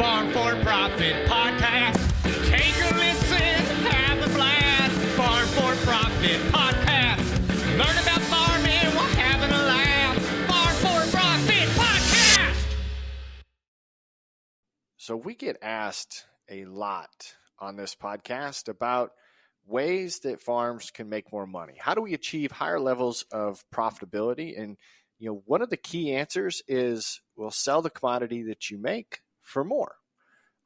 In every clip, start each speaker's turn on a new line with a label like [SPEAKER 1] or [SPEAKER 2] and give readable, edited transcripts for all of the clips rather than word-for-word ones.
[SPEAKER 1] Farm for Profit Podcast. Take a listen, have a blast. Farm for Profit Podcast. Learn about farming while having a laugh. Farm for Profit Podcast.
[SPEAKER 2] So we get asked a lot on this podcast about ways that farms can make more money. How do we achieve higher levels of profitability? And one of the key answers is we'll sell the commodity that you make for more.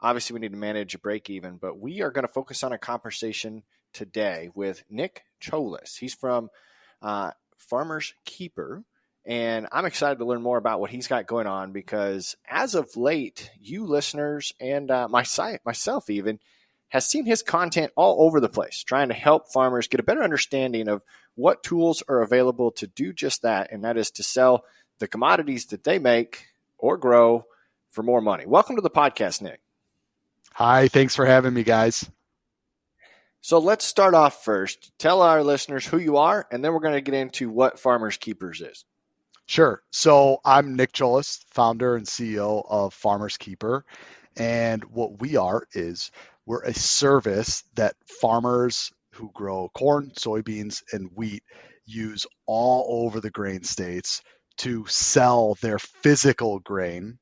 [SPEAKER 2] Obviously, we need to manage a break even, but we are going to focus on a conversation today with Nick Cholis. He's from Farmer's Keeper, and I'm excited to learn more about what he's got going on because as of late, you listeners and myself even has seen his content all over the place, trying to help farmers get a better understanding of what tools are available to do just that, and that is to sell the commodities that they make or grow for more money. Welcome to the podcast, Nick.
[SPEAKER 3] Hi, thanks for having me, guys.
[SPEAKER 2] So let's start off first. Tell our listeners who you are, and then we're going to get into what Farmers Keepers is.
[SPEAKER 3] Sure. So I'm Nick Cholis, founder and CEO of Farmers Keeper. And what we are is we're a service that farmers who grow corn, soybeans, and wheat use all over the grain states to sell their physical grain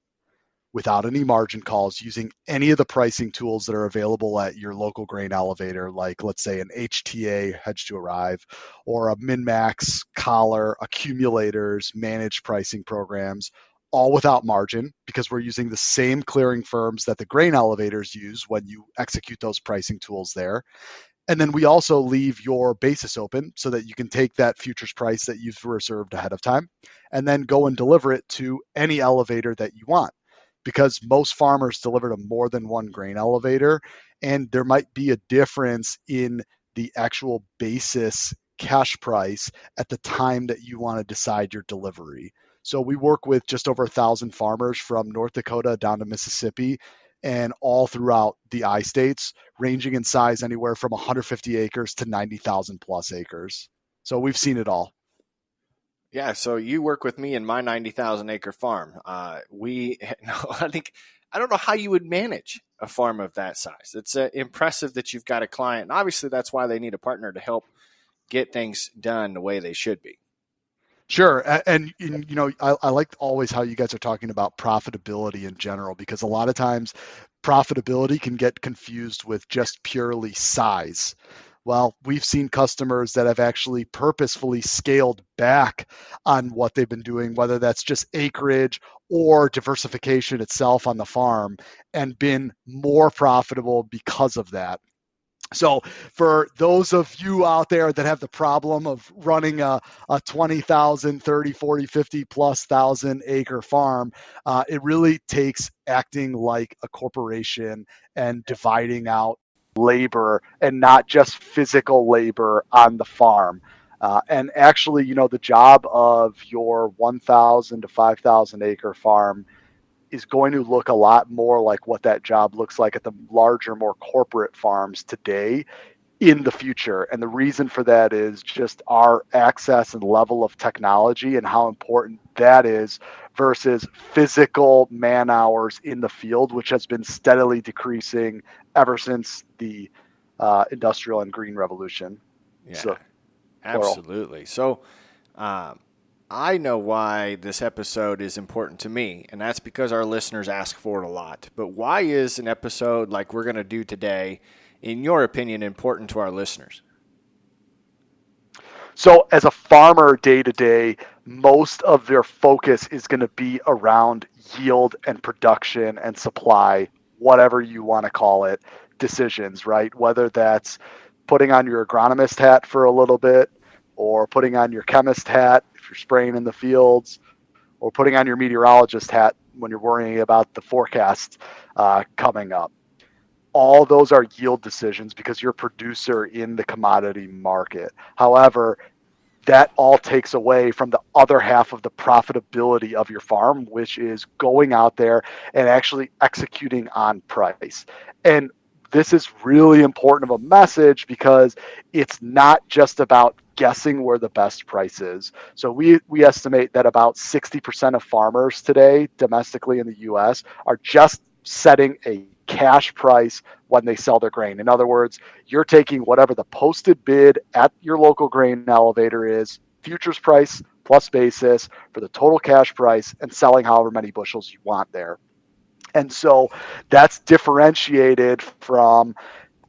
[SPEAKER 3] without any margin calls, using any of the pricing tools that are available at your local grain elevator, like let's say an HTA, hedge to arrive, or a min-max, collar, accumulators, managed pricing programs, all without margin because we're using the same clearing firms that the grain elevators use when you execute those pricing tools there. And then we also leave your basis open so that you can take that futures price that you've reserved ahead of time and then go and deliver it to any elevator that you want. Because most farmers deliver to more than one grain elevator, and there might be a difference in the actual basis cash price at the time that you want to decide your delivery. So we work with just over 1,000 farmers from North Dakota down to Mississippi and all throughout the I-states, ranging in size anywhere from 150 acres to 90,000 plus acres. So we've seen it all.
[SPEAKER 2] Yeah, so you work with me in my 90,000 acre farm. I don't know how you would manage a farm of that size. It's impressive that you've got a client, and obviously that's why they need a partner to help get things done the way they should be.
[SPEAKER 3] Sure. And I like always how you guys are talking about profitability in general, because a lot of times profitability can get confused with just purely size. Well, we've seen customers that have actually purposefully scaled back on what they've been doing, whether that's just acreage or diversification itself on the farm, and been more profitable because of that. So for those of you out there that have the problem of running a 20,000, 30, 40, 50 plus thousand acre farm, it really takes acting like a corporation and dividing out labor and not just physical labor on the farm. And actually, the job of your 1,000 to 5,000 acre farm is going to look a lot more like what that job looks like at the larger, more corporate farms today in the future. And the reason for that is just our access and level of technology and how important that is versus physical man hours in the field, which has been steadily decreasing ever since the industrial and green revolution.
[SPEAKER 2] Yeah,
[SPEAKER 3] so,
[SPEAKER 2] absolutely. So I know why this episode is important to me, and that's because our listeners ask for it a lot. But why is an episode like we're going to do today, in your opinion, important to our listeners?
[SPEAKER 3] So as a farmer day to day, most of their focus is going to be around yield and production and supply, whatever you want to call it, decisions, right? Whether that's putting on your agronomist hat for a little bit, or putting on your chemist hat if you're spraying in the fields, or putting on your meteorologist hat when you're worrying about the forecast coming up. All those are yield decisions because you're a producer in the commodity market. However, that all takes away from the other half of the profitability of your farm, which is going out there and actually executing on price. And this is really important of a message because it's not just about guessing where the best price is. So we estimate that about 60% of farmers today domestically in the US are just setting a cash price when they sell their grain. In other words, you're taking whatever the posted bid at your local grain elevator is, futures price plus basis for the total cash price, and selling however many bushels you want there. And so that's differentiated from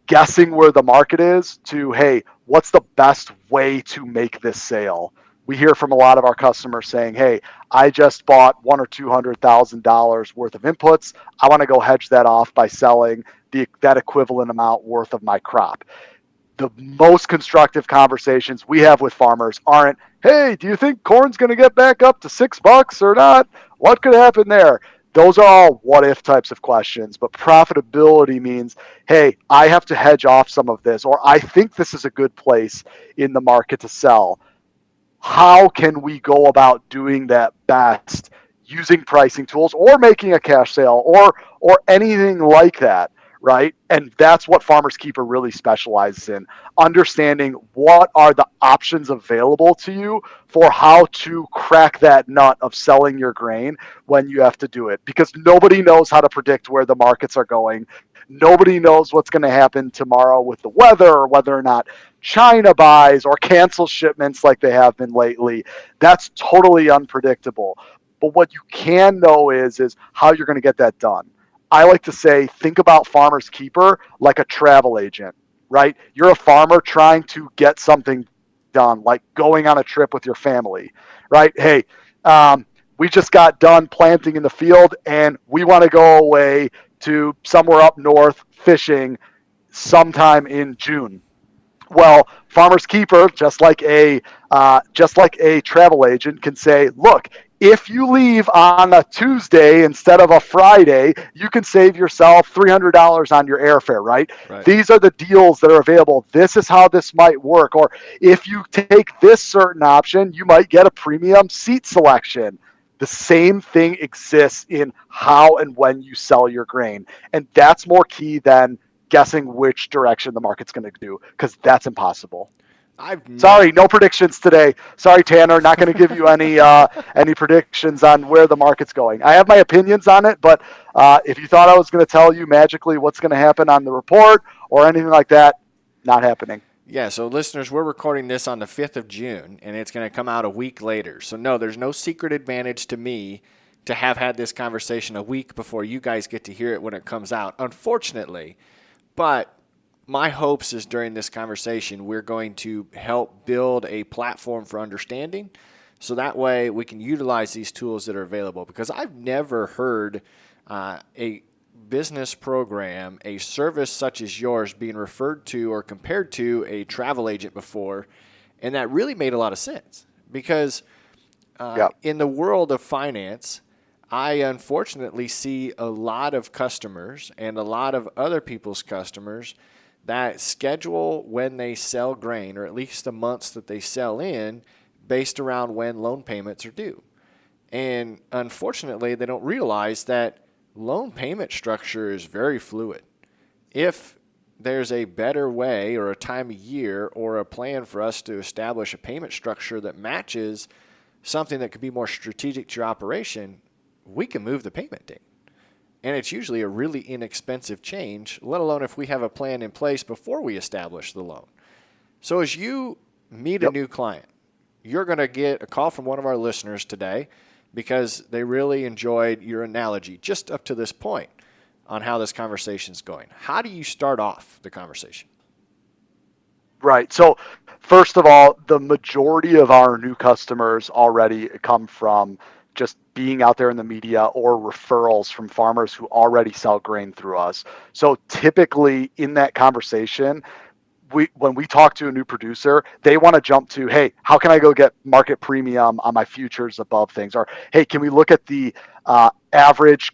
[SPEAKER 3] guessing where the market is to, hey, what's the best way to make this sale? We hear from a lot of our customers saying, hey, I just bought $100,000 or $200,000 worth of inputs. I want to go hedge that off by selling that equivalent amount worth of my crop. The most constructive conversations we have with farmers aren't, hey, do you think corn's going to get back up to $6 or not? What could happen there? Those are all what if types of questions, but profitability means, hey, I have to hedge off some of this, or I think this is a good place in the market to sell. How can we go about doing that best using pricing tools or making a cash sale or anything like that, right? And that's what Farmers Keeper really specializes in, understanding what are the options available to you for how to crack that nut of selling your grain when you have to do it, because nobody knows how to predict where the markets are going. Nobody knows what's going to happen tomorrow with the weather, or whether or not China buys or cancels shipments like they have been lately. That's totally unpredictable. But what you can know is how you're going to get that done. I like to say, think about Farmers Keeper like a travel agent, right? You're a farmer trying to get something done, like going on a trip with your family, right? Hey, we just got done planting in the field and we want to go away to somewhere up north fishing sometime in June. Well, Farmers Keeper, just like a travel agent, can say, look, if you leave on a Tuesday instead of a Friday, you can save yourself $300 on your airfare, right? These are the deals that are available. This is how this might work. Or if you take this certain option, you might get a premium seat selection. The same thing exists in how and when you sell your grain. And that's more key than guessing which direction the market's going to do, because that's impossible. Sorry, no predictions today. Sorry, Tanner, not going to give you any predictions on where the market's going. I have my opinions on it, but if you thought I was going to tell you magically what's going to happen on the report or anything like that, not happening.
[SPEAKER 2] Yeah, so listeners, we're recording this on the 5th of June, and it's going to come out a week later. So no, there's no secret advantage to me to have had this conversation a week before you guys get to hear it when it comes out, unfortunately. But my hopes is during this conversation, we're going to help build a platform for understanding, so that way we can utilize these tools that are available. Because I've never heard a business program, a service such as yours, being referred to or compared to a travel agent before, and that really made a lot of sense. Because in the world of finance, I unfortunately see a lot of customers and a lot of other people's customers that schedule when they sell grain, or at least the months that they sell in, based around when loan payments are due. And unfortunately, they don't realize that loan payment structure is very fluid. If there's a better way or a time of year or a plan for us to establish a payment structure that matches something that could be more strategic to your operation, we can move the payment date. And it's usually a really inexpensive change, let alone if we have a plan in place before we establish the loan. So as you meet a new client, you're going to get a call from one of our listeners today because they really enjoyed your analogy just up to this point on how this conversation is going. How do you start off the conversation?
[SPEAKER 3] Right. So first of all, the majority of our new customers already come from just being out there in the media or referrals from farmers who already sell grain through us. So typically in that conversation, when we talk to a new producer, they want to jump to, hey, how can I go get market premium on my futures above things? Or, hey, can we look at the average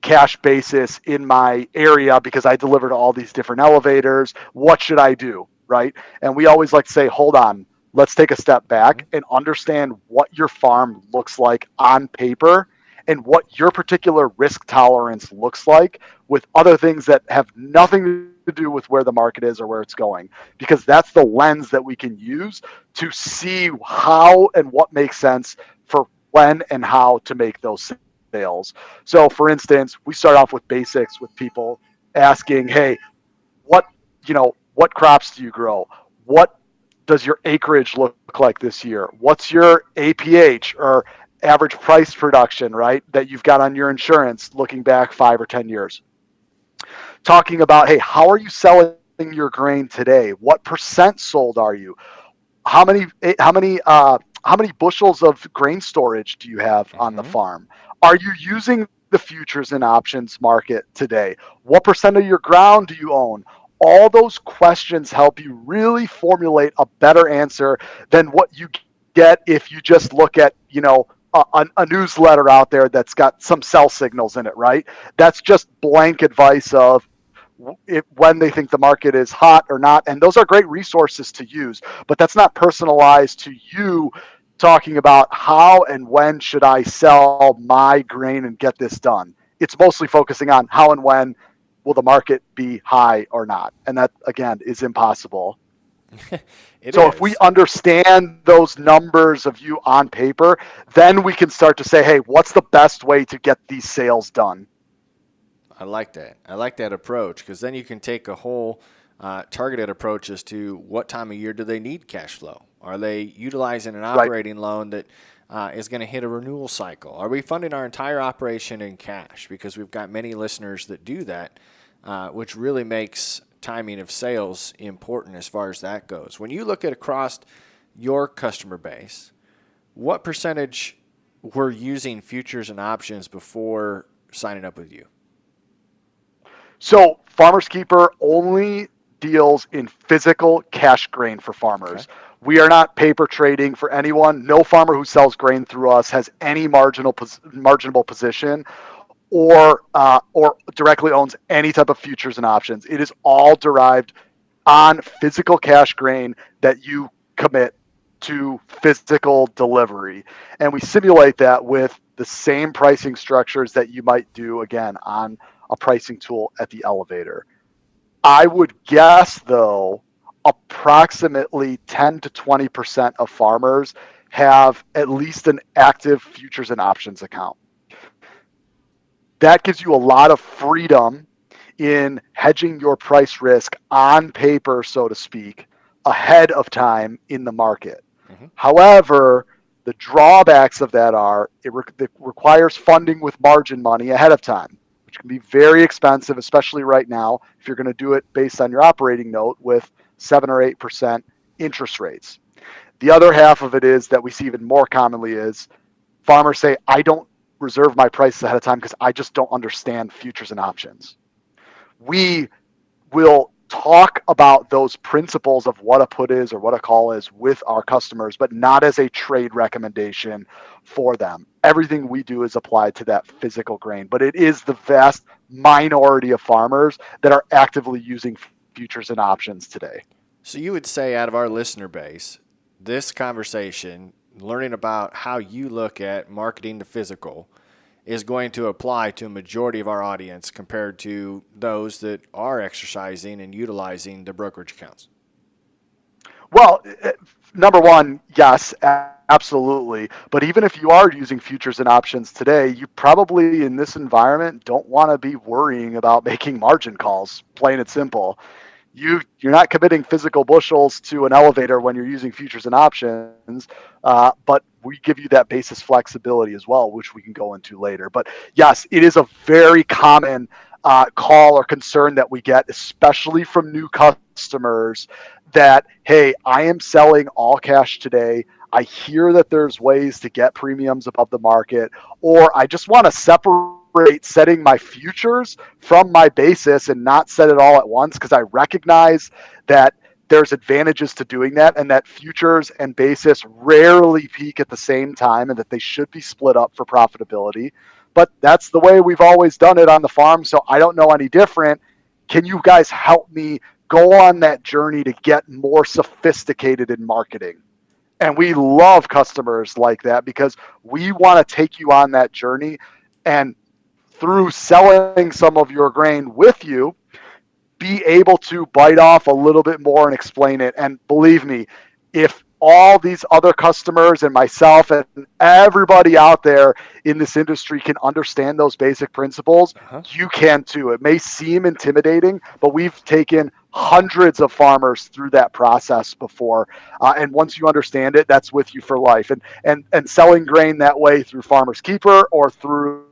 [SPEAKER 3] cash basis in my area because I delivered all these different elevators? What should I do? Right? And we always like to say, hold on, let's take a step back and understand what your farm looks like on paper and what your particular risk tolerance looks like with other things that have nothing to do with where the market is or where it's going, because that's the lens that we can use to see how and what makes sense for when and how to make those sales. So for instance, we start off with basics with people asking, hey, what, what crops do you grow? What does your acreage look like this year? What's your APH or average price production, right? That you've got on your insurance looking back 5 or 10 years. Talking about, hey, how are you selling your grain today? What percent sold are you? How many bushels of grain storage do you have on the farm? Are you using the futures and options market today? What percent of your ground do you own? All those questions help you really formulate a better answer than what you get if you just look at, a newsletter out there that's got some sell signals in it, right? That's just blank advice of when they think the market is hot or not. And those are great resources to use, but that's not personalized to you talking about how and when should I sell my grain and get this done. It's mostly focusing on how and when will the market be high or not. And that, again, is impossible. So if we understand those numbers of you on paper, then we can start to say, hey, what's the best way to get these sales done?
[SPEAKER 2] I like that. I like that approach because then you can take a whole targeted approach as to what time of year do they need cash flow. Are they utilizing an operating loan that is going to hit a renewal cycle? Are we funding our entire operation in cash? Because we've got many listeners that do that, which really makes timing of sales important as far as that goes. When you look at across your customer base, what percentage were using futures and options before signing up with you?
[SPEAKER 3] So Farmers Keeper only deals in physical cash grain for farmers. Okay. We are not paper trading for anyone. No farmer who sells grain through us has any marginal position or directly owns any type of futures and options. It is all derived on physical cash grain that you commit to physical delivery. And we simulate that with the same pricing structures that you might do, again, on a pricing tool at the elevator. I would guess, though, approximately 10 to 20% of farmers have at least an active futures and options account. That gives you a lot of freedom in hedging your price risk on paper, so to speak, ahead of time in the market. Mm-hmm. However, the drawbacks of that are it requires funding with margin money ahead of time, which can be very expensive, especially right now, if you're going to do it based on your operating note with 7 or 8% interest rates. The other half of it is that we see even more commonly is farmers say, I don't reserve my prices ahead of time because I just don't understand futures and options. We will talk about those principles of what a put is or what a call is with our customers, but not as a trade recommendation for them. Everything we do is applied to that physical grain, but it is the vast minority of farmers that are actively using futures and options today.
[SPEAKER 2] So you would say, out of our listener base, this conversation, learning about how you look at marketing the physical, is going to apply to a majority of our audience compared to those that are exercising and utilizing the brokerage accounts?
[SPEAKER 3] Well, number one, yes, absolutely. But even if you are using futures and options today, you probably in this environment don't want to be worrying about making margin calls, plain and simple. You're not committing physical bushels to an elevator when you're using futures and options, but we give you that basis flexibility as well, which we can go into later. But yes, it is a very common call or concern that we get, especially from new customers, that, hey, I am selling all cash today. I hear that there's ways to get premiums above the market, or I just want to separate setting my futures from my basis and not set it all at once because I recognize that there's advantages to doing that and that futures and basis rarely peak at the same time and that they should be split up for profitability. But that's the way we've always done it on the farm, so I don't know any different. Can you guys help me go on that journey to get more sophisticated in marketing? And we love customers like that because we want to take you on that journey, and through selling some of your grain with you, be able to bite off a little bit more and explain it. And believe me, if all these other customers and myself and everybody out there in this industry can understand those basic principles, you can too. It may seem intimidating, but we've taken hundreds of farmers through that process before. And once you understand it, that's with you for life. And selling grain that way through Farmers Keeper or through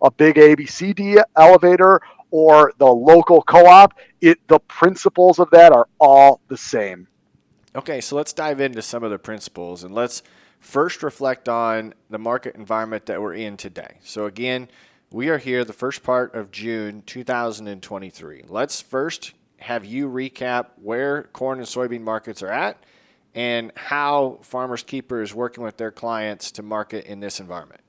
[SPEAKER 3] a big ABCD elevator or the local co-op, the principles of that are all the same.
[SPEAKER 2] Okay, so let's dive into some of the principles and let's first reflect on the market environment that we're in today. So again, we are here the first part of June 2023. Let's first have you recap where corn and soybean markets are at and how Farmers Keeper is working with their clients to market in this environment.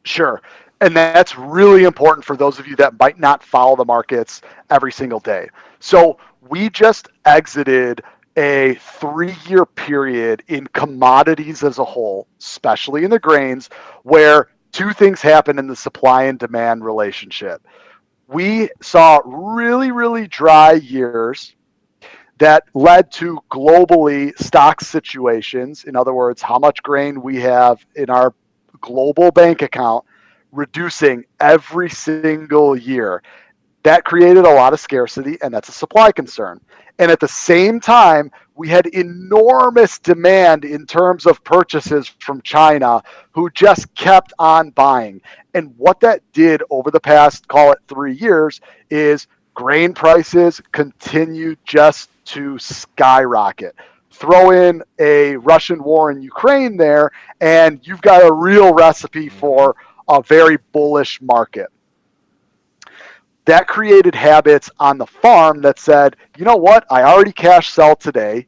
[SPEAKER 3] Sure. And that's really important for those of you that might not follow the markets every single day. So we just exited a 3-year period in commodities as a whole, especially in the grains, where two things happen in the supply and demand relationship. We saw really, really dry years that led to globally stock situations. In other words, how much grain we have in our global bank account reducing every single year. That created a lot of scarcity, and that's a supply concern. And at the same time, we had enormous demand in terms of purchases from China, who just kept on buying. And what that did over the past, call it 3 years, is grain prices continued just to skyrocket. Throw in a Russian war in Ukraine there, and you've got a real recipe for a very bullish market. That created habits on the farm that said, you know what, I already cash sell today.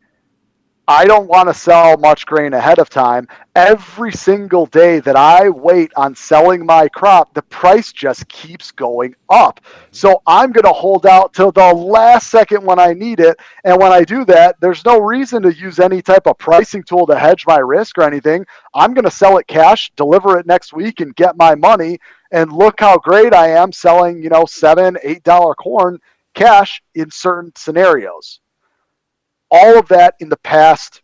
[SPEAKER 3] I don't want to sell much grain ahead of time. Every single day that I wait on selling my crop, the price just keeps going up. So I'm going to hold out till the last second when I need it. And when I do that, there's no reason to use any type of pricing tool to hedge my risk or anything. I'm going to sell it cash, deliver it next week, and get my money. And look how great I am selling, $7, $8 corn cash in certain scenarios. All of that in the past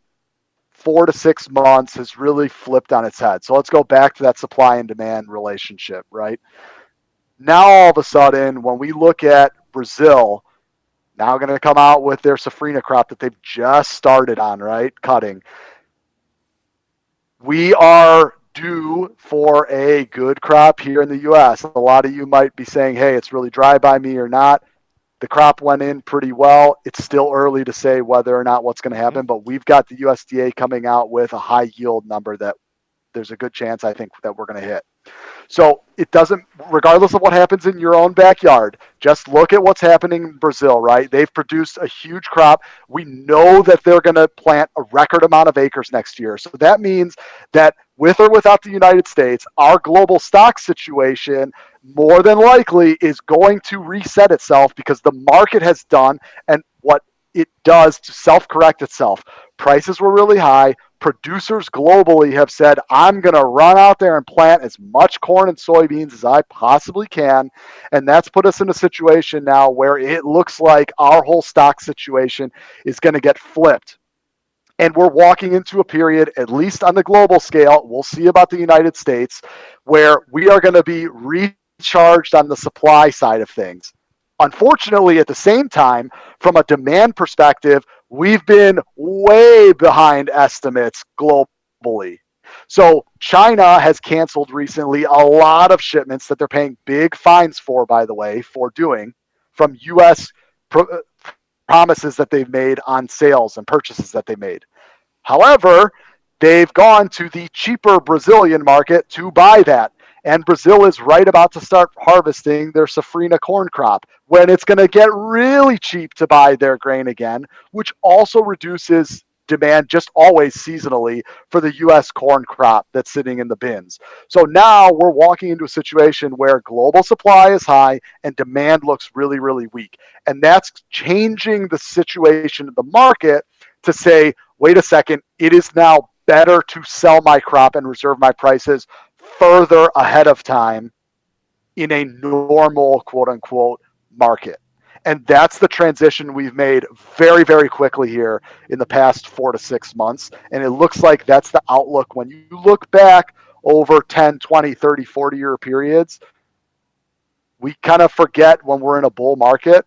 [SPEAKER 3] 4 to 6 months has really flipped on its head. So let's go back to that supply and demand relationship, right? Now, all of a sudden, when we look at Brazil, now going to come out with their safrinha crop that they've just started on, right? Cutting. We are due for a good crop here in the U.S. A lot of you might be saying, hey, it's really dry by me or not. The crop went in pretty well. It's still early to say whether or not what's going to happen, but we've got the USDA coming out with a high yield number that there's a good chance, I think, that we're going to hit. So it doesn't, regardless of what happens in your own backyard, just look at what's happening in Brazil, right? They've produced a huge crop. We know that they're going to plant a record amount of acres next year. So that means that with or without the United States, our global stock situation more than likely is going to reset itself because the market has done and what it does to self-correct itself. Prices were really high. Producers globally have said, I'm going to run out there and plant as much corn and soybeans as I possibly can. And that's put us in a situation now where it looks like our whole stock situation is going to get flipped. And we're walking into a period, at least on the global scale, we'll see about the United States, where we are going to be recharged on the supply side of things. Unfortunately, at the same time, from a demand perspective, we've been way behind estimates globally. So China has canceled recently a lot of shipments that they're paying big fines for, by the way, for doing from U.S. promises that they've made on sales and purchases that they made. However, they've gone to the cheaper Brazilian market to buy that. And Brazil is right about to start harvesting their safrinha corn crop when it's going to get really cheap to buy their grain again, which also reduces demand just always seasonally for the U.S. corn crop that's sitting in the bins. So now we're walking into a situation where global supply is high and demand looks really, really weak. And that's changing the situation of the market to say, wait a second, it is now better to sell my crop and reserve my prices further ahead of time in a normal, quote unquote, market. And that's the transition we've made very, very quickly here in the past 4 to 6 months. And it looks like that's the outlook when you look back over 10, 20, 30, 40-year periods. We kind of forget when we're in a bull market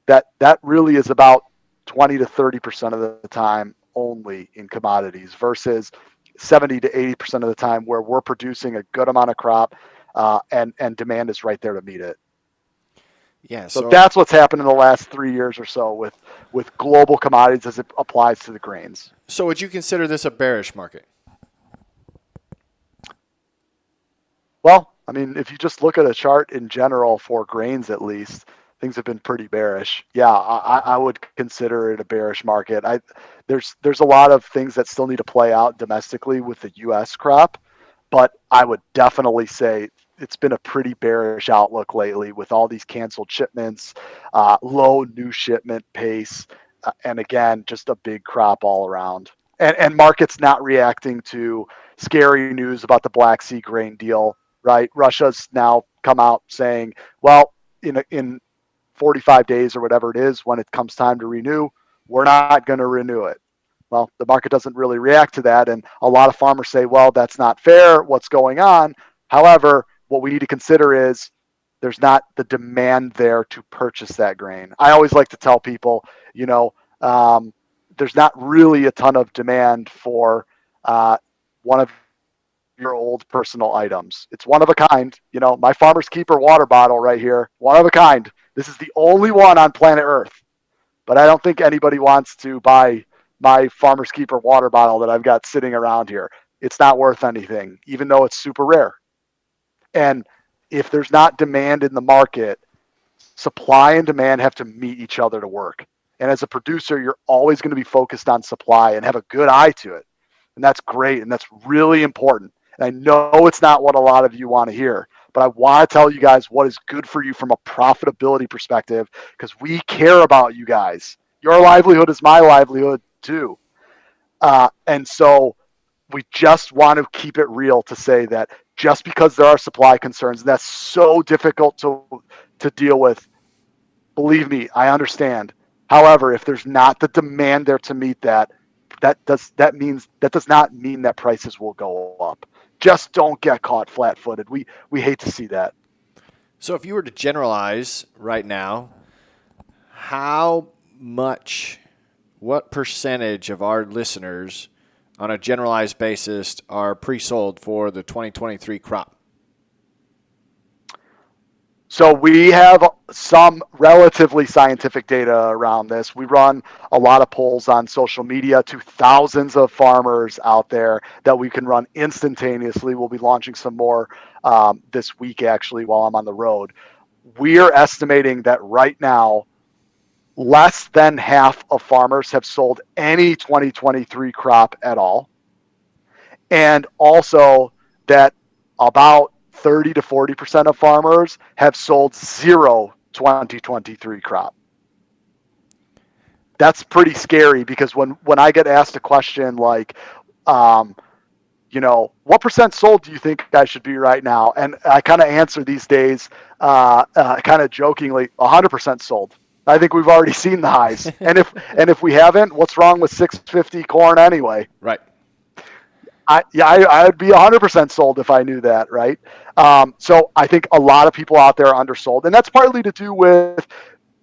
[SPEAKER 3] that really is about 20 to 30% of the time only in commodities versus 70 to 80% of the time where we're producing a good amount of crop and demand is right there to meet it.
[SPEAKER 2] Yeah.
[SPEAKER 3] So that's what's happened in the last 3 years or so with global commodities as it applies to the grains.
[SPEAKER 2] So would you consider this a bearish market?
[SPEAKER 3] Well, I mean, if you just look at a chart in general for grains, at least, things have been pretty bearish. Yeah, I would consider it a bearish market. There's a lot of things that still need to play out domestically with the U.S. crop, but I would definitely say it's been a pretty bearish outlook lately with all these canceled shipments, low new shipment pace, and again, just a big crop all around. And markets not reacting to scary news about the Black Sea grain deal, right? Russia's now come out saying, well, in 45 days or whatever it is, when it comes time to renew, we're not going to renew it. Well, the market doesn't really react to that. And a lot of farmers say, well, that's not fair. What's going on? However, what we need to consider is there's not the demand there to purchase that grain. I always like to tell people, there's not really a ton of demand for one of your old personal items. It's one of a kind. My Farmer's Keeper water bottle right here, one of a kind. This is the only one on planet Earth. But I don't think anybody wants to buy my Farmer's Keeper water bottle that I've got sitting around here. It's not worth anything, even though it's super rare. And if there's not demand in the market, supply and demand have to meet each other to work. And as a producer, you're always going to be focused on supply and have a good eye to it. And that's great. And that's really important. And I know it's not what a lot of you want to hear, but I want to tell you guys what is good for you from a profitability perspective, because we care about you guys. Your livelihood is my livelihood too. And so we just want to keep it real to say that just because there are supply concerns, and that's so difficult to deal with, believe me, I understand. However, if there's not the demand there to meet that does not mean that prices will go up. Just don't get caught flat-footed. We hate to see that.
[SPEAKER 2] So if you were to generalize right now, what percentage of our listeners on a generalized basis are pre-sold for the 2023 crop?
[SPEAKER 3] So we have some relatively scientific data around this. We run a lot of polls on social media to thousands of farmers out there that we can run instantaneously. We'll be launching some more this week, actually, while I'm on the road. We are estimating that right now, less than half of farmers have sold any 2023 crop at all. And also that about 30 to 40% of farmers have sold zero 2023 crop. That's pretty scary, because when I get asked a question like, what percent sold do you think I should be right now? And I kind of answer these days kind of jokingly, 100% sold. I think we've already seen the highs. and if we haven't, what's wrong with 650 corn anyway?
[SPEAKER 2] Right.
[SPEAKER 3] I would be 100% sold if I knew that, right? So I think a lot of people out there are undersold, and that's partly to do with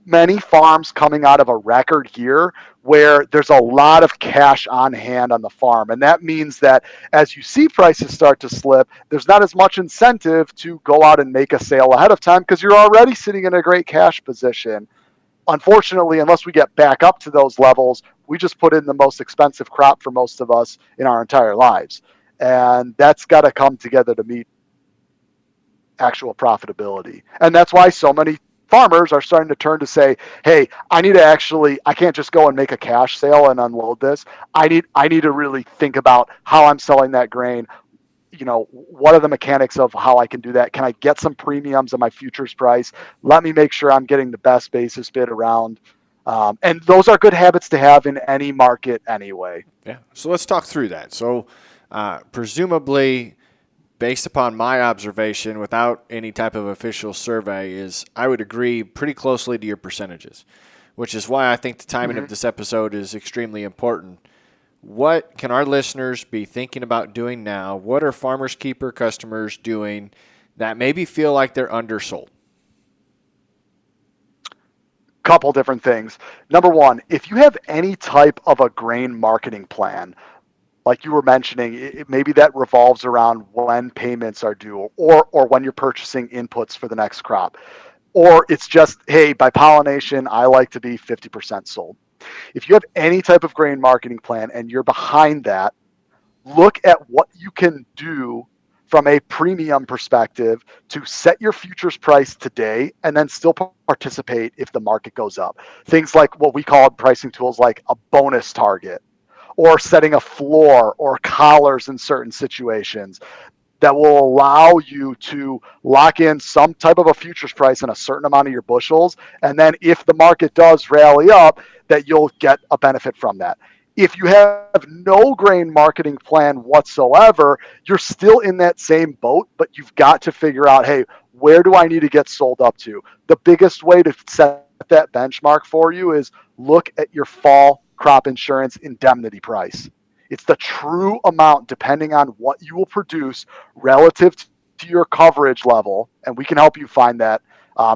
[SPEAKER 3] many farms coming out of a record year where there's a lot of cash on hand on the farm. And that means that as you see prices start to slip, there's not as much incentive to go out and make a sale ahead of time because you're already sitting in a great cash position. Unfortunately, unless we get back up to those levels, we just put in the most expensive crop for most of us in our entire lives. And that's got to come together to meet actual profitability. And that's why so many farmers are starting to turn to say, hey, I can't just go and make a cash sale and unload this. I need to really think about how I'm selling that grain. What are the mechanics of how I can do that? Can I get some premiums on my futures price? Let me make sure I'm getting the best basis bid around. And those are good habits to have in any market anyway.
[SPEAKER 2] Yeah. So let's talk through that. So presumably based upon my observation, without any type of official survey, is I would agree pretty closely to your percentages, which is why I think the timing of this episode is extremely important. What can our listeners be thinking about doing now? What are Farmers Keeper customers doing that maybe feel like they're undersold?
[SPEAKER 3] Couple different things. Number one, if you have any type of a grain marketing plan, like you were mentioning, maybe that revolves around when payments are due or when you're purchasing inputs for the next crop. Or it's just, hey, by pollination, I like to be 50% sold. If you have any type of grain marketing plan and you're behind that, look at what you can do from a premium perspective to set your futures price today and then still participate if the market goes up. Things like what we call pricing tools like a bonus target or setting a floor or collars in certain situations that will allow you to lock in some type of a futures price in a certain amount of your bushels. And then if the market does rally up, that you'll get a benefit from that. If you have no grain marketing plan whatsoever, you're still in that same boat, but you've got to figure out, hey, where do I need to get sold up to? The biggest way to set that benchmark for you is look at your fall crop insurance indemnity price. It's the true amount depending on what you will produce relative to your coverage level, and we can help you find that.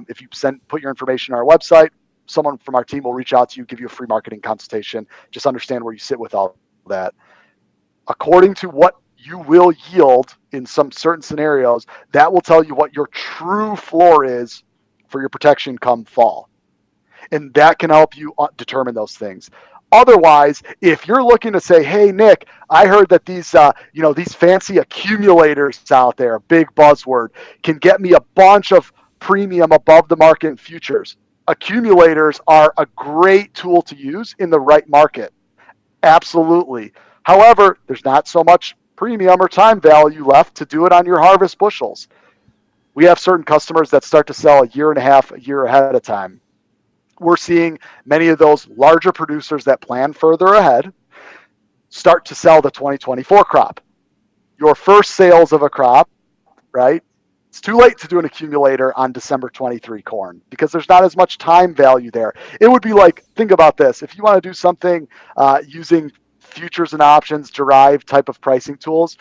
[SPEAKER 3] If you put your information on our website, someone from our team will reach out to you, give you a free marketing consultation, just understand where you sit with all that. According to what you will yield in some certain scenarios, that will tell you what your true floor is for your protection come fall. And that can help you determine those things. Otherwise, if you're looking to say, hey, Nick, I heard that these fancy accumulators out there, big buzzword, can get me a bunch of premium above the market futures. Accumulators are a great tool to use in the right market. Absolutely. However, there's not so much premium or time value left to do it on your harvest bushels. We have certain customers that start to sell a year and a half, a year ahead of time. We're seeing many of those larger producers that plan further ahead start to sell the 2024 crop. Your first sales of a crop, right? It's too late to do an accumulator on December 23 corn because there's not as much time value there. It would be like, think about this. If you want to do something using futures and options derived type of pricing tools,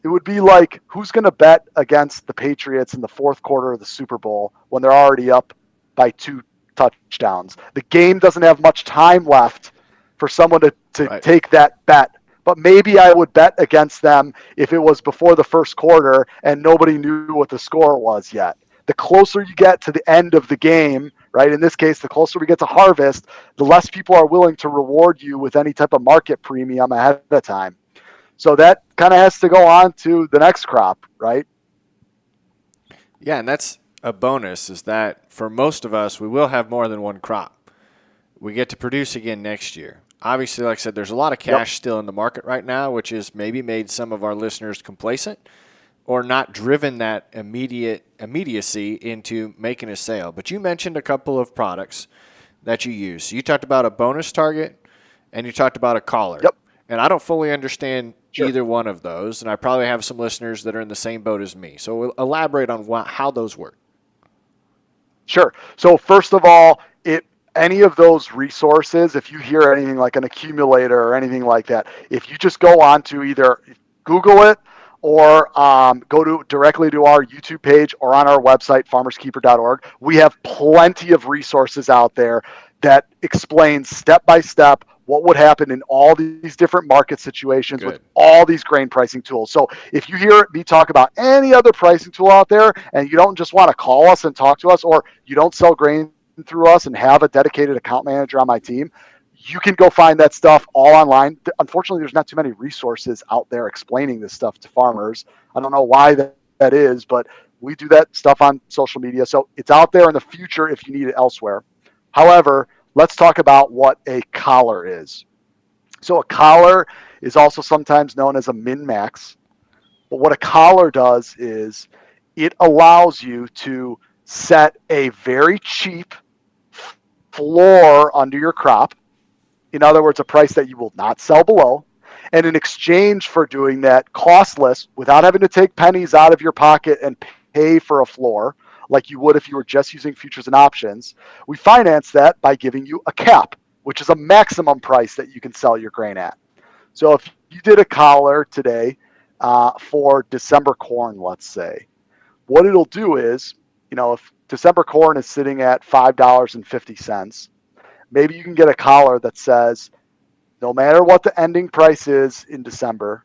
[SPEAKER 3] it would be like, who's going to bet against the Patriots in the fourth quarter of the Super Bowl when they're already up by 2 touchdowns? The game doesn't have much time left for someone to take that bet. But maybe I would bet against them if it was before the first quarter and nobody knew what the score was yet. The closer you get to the end of the game, right? In this case, the closer we get to harvest, the less people are willing to reward you with any type of market premium ahead of time. So that kind of has to go on to the next crop, right?
[SPEAKER 2] Yeah, and that's a bonus, is that for most of us, we will have more than one crop. We get to produce again next year. Obviously, like I said, there's a lot of cash still in the market right now, which has maybe made some of our listeners complacent or not driven that immediacy into making a sale. But you mentioned a couple of products that you use. So you talked about a bonus target and you talked about a collar.
[SPEAKER 3] Yep.
[SPEAKER 2] And I don't fully understand either one of those, and I probably have some listeners that are in the same boat as me. So we'll elaborate on how those work.
[SPEAKER 3] Sure. So first of all, any of those resources, if you hear anything like an accumulator or anything like that, if you just go on to either Google it or go directly to our YouTube page or on our website, farmerskeeper.org, we have plenty of resources out there that explain step by step what would happen in all these different market situations with all these grain pricing tools. So if you hear me talk about any other pricing tool out there and you don't just want to call us and talk to us, or you don't sell grain through us and have a dedicated account manager on my team, you can go find that stuff all online. Unfortunately, there's not too many resources out there explaining this stuff to farmers. I don't know why that is, but we do that stuff on social media. So it's out there in the future if you need it elsewhere. However, let's talk about what a collar is. So a collar is also sometimes known as a min-max. But what a collar does is it allows you to set a very cheap floor under your crop. In other words, a price that you will not sell below. And in exchange for doing that costless, without having to take pennies out of your pocket and pay for a floor, like you would if you were just using futures and options, we finance that by giving you a cap, which is a maximum price that you can sell your grain at. So if you did a collar today for December corn, let's say, what it'll do is, if December corn is sitting at $5.50, maybe you can get a collar that says, no matter what the ending price is in December,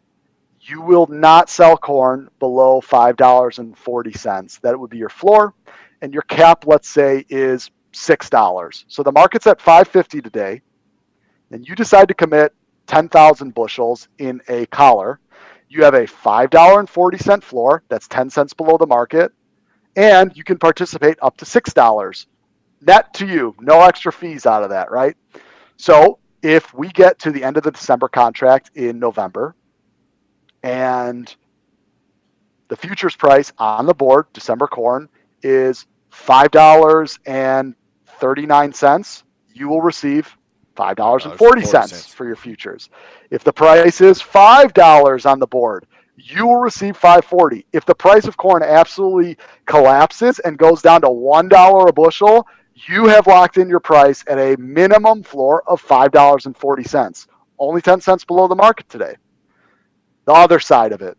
[SPEAKER 3] you will not sell corn below $5.40. That would be your floor. And your cap, let's say, is $6. So the market's at $5.50 today, and you decide to commit 10,000 bushels in a collar. You have a $5.40 floor. That's 10 cents below the market. And you can participate up to $6 net to you. No extra fees out of that, right? So if we get to the end of the December contract in November and the futures price on the board, December corn, is $5.39, you will receive $5.40 for your futures. If the price is $5 on the board, you will receive $5.40. If the price of corn absolutely collapses and goes down to $1 a bushel, you have locked in your price at a minimum floor of $5.40, only 10 cents below the market today. The other side of it,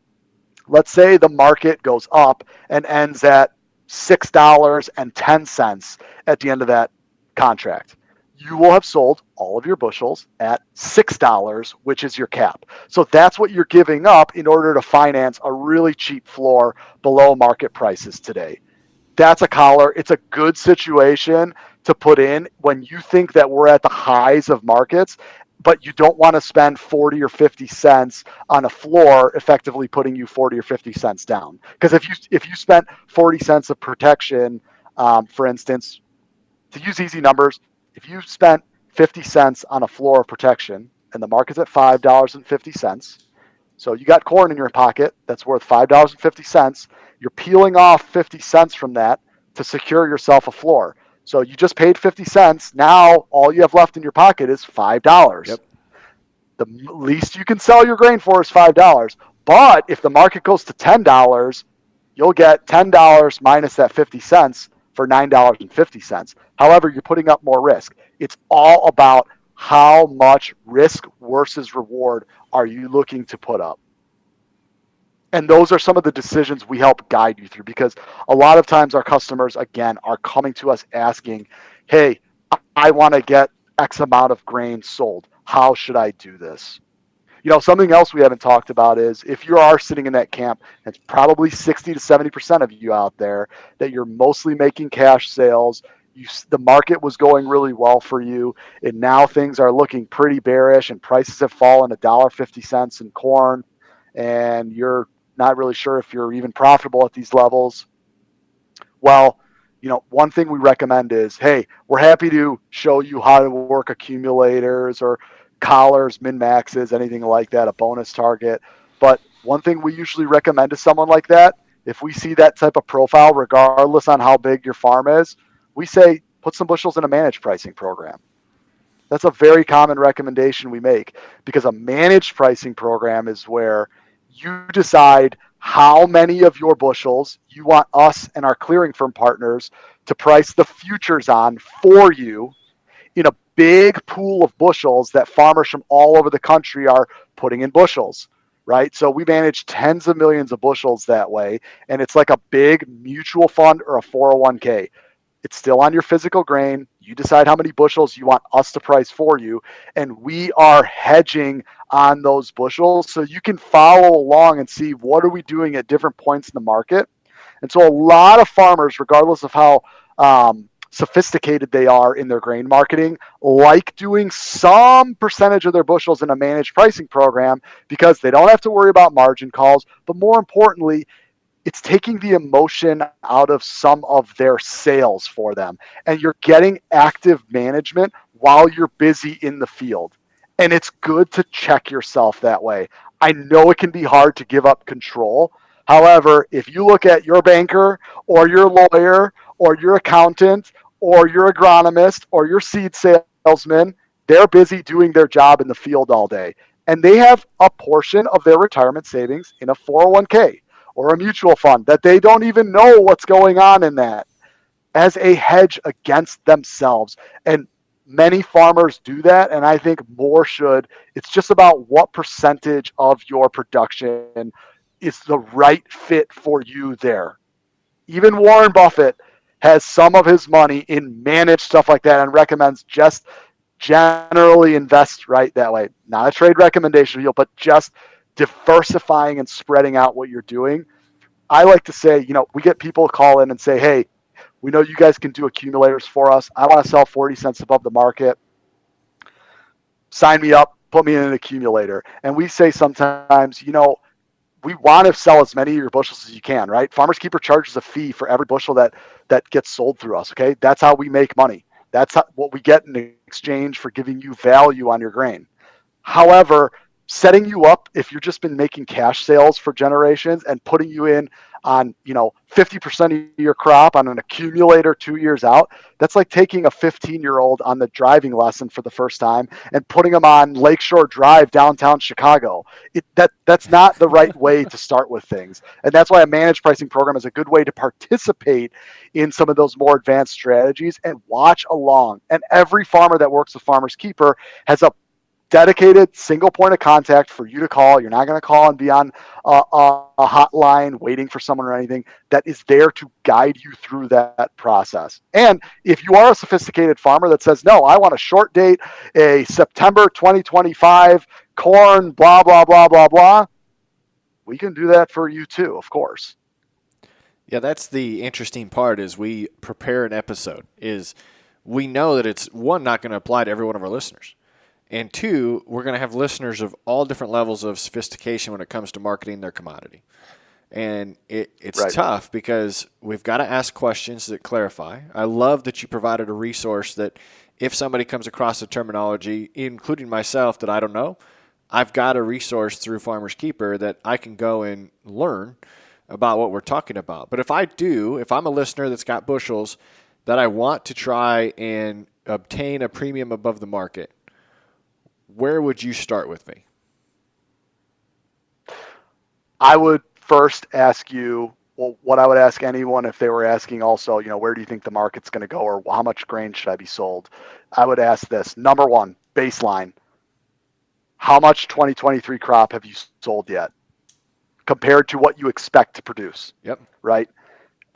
[SPEAKER 3] let's say the market goes up and ends at $6.10 at the end of that contract. You will have sold all of your bushels at $6, which is your cap. So that's what you're giving up in order to finance a really cheap floor below market prices today. That's a collar. It's a good situation to put in when you think that we're at the highs of markets, but you don't want to spend 40 or 50 cents on a floor, effectively putting you 40 or 50 cents down. Because if you spent 40 cents of protection, for instance, to use easy numbers, if you spent 50 cents on a floor of protection and the market's at $5.50, so you got corn in your pocket that's worth $5.50, you're peeling off 50 cents from that to secure yourself a floor. So you just paid 50 cents. Now all you have left in your pocket is $5.
[SPEAKER 2] Yep.
[SPEAKER 3] The least you can sell your grain for is $5. But if the market goes to $10, you'll get $10 minus that 50 cents for $9.50. However, you're putting up more risk. It's all about how much risk versus reward are you looking to put up. And those are some of the decisions we help guide you through, because a lot of times our customers, again, are coming to us asking, hey, I want to get X amount of grain sold. How should I do this? Something else we haven't talked about is if you are sitting in that camp, it's probably 60 to 70% of you out there that you're mostly making cash sales. The market was going really well for you, and now things are looking pretty bearish, and prices have fallen $1.50 in corn, and you're not really sure if you're even profitable at these levels. Well, one thing we recommend is, hey, we're happy to show you how to work accumulators or collars, min-maxes, anything like that, a bonus target. But one thing we usually recommend to someone like that, if we see that type of profile, regardless on how big your farm is, we say, put some bushels in a managed pricing program. That's a very common recommendation we make, because a managed pricing program is where you decide how many of your bushels you want us and our clearing firm partners to price the futures on for you in a big pool of bushels that farmers from all over the country are putting in bushels, right? So we manage tens of millions of bushels that way, and it's like a big mutual fund or a 401k. It's still on your physical grain. You decide how many bushels you want us to price for you, and we are hedging on those bushels so you can follow along and see what are we doing at different points in the market. And so a lot of farmers, regardless of how sophisticated they are in their grain marketing, like doing some percentage of their bushels in a managed pricing program, because they don't have to worry about margin calls, but more importantly, it's taking the emotion out of some of their sales for them. And you're getting active management while you're busy in the field. And it's good to check yourself that way. I know it can be hard to give up control. However, if you look at your banker or your lawyer or your accountant or your agronomist or your seed salesman, they're busy doing their job in the field all day. and they have a portion of their retirement savings in a 401k or a mutual fund that they don't even know what's going on in that as a hedge against themselves. And many farmers do that, and I think more should. It's just about what percentage of your production is the right fit for you there. Even Warren Buffett has some of his money in managed stuff like that and recommends just generally invest right that way. Not a trade recommendation, but just diversifying and spreading out what you're doing. I like to say, we get people call in and say, hey, we know you guys can do accumulators for us. I want to sell 40 cents above the market. Sign me up, put me in an accumulator. And we say sometimes, we want to sell as many of your bushels as you can, right? Farmers Keeper charges a fee for every bushel that gets sold through us, okay? That's how we make money. That's what we get in exchange for giving you value on your grain. However, setting you up, if you've just been making cash sales for generations and putting you in on 50% of your crop on an accumulator 2 years out, that's like taking a 15-year-old on the driving lesson for the first time and putting them on Lakeshore Drive downtown Chicago. That's not the right way to start with things, and that's why a managed pricing program is a good way to participate in some of those more advanced strategies and watch along. And every farmer that works with Farmers Keeper has a dedicated single point of contact for you to call. You're not going to call and be on a hotline waiting for someone or anything. That is there to guide you through that process. And if you are a sophisticated farmer that says, no, I want a short date, a September 2025 corn, blah, blah, blah, blah, blah, we can do that for you too, of course.
[SPEAKER 2] Yeah, that's the interesting part is we prepare an episode. Is we know that it's, one, not going to apply to every one of our listeners. And two, we're going to have listeners of all different levels of sophistication when it comes to marketing their commodity. And it's
[SPEAKER 3] right.
[SPEAKER 2] tough because we've got to ask questions that clarify. I love that you provided a resource that if somebody comes across a terminology, including myself, that I don't know, I've got a resource through Farmers Keeper that I can go and learn about what we're talking about. But if I'm a listener that's got bushels that I want to try and obtain a premium above the market, where would you start with me?
[SPEAKER 3] I would first ask you, well, what I would ask anyone if they were asking also, where do you think the market's going to go or how much grain should I be sold? I would ask this. Number one, baseline. How much 2023 crop have you sold yet compared to what you expect to produce?
[SPEAKER 2] Yep.
[SPEAKER 3] Right?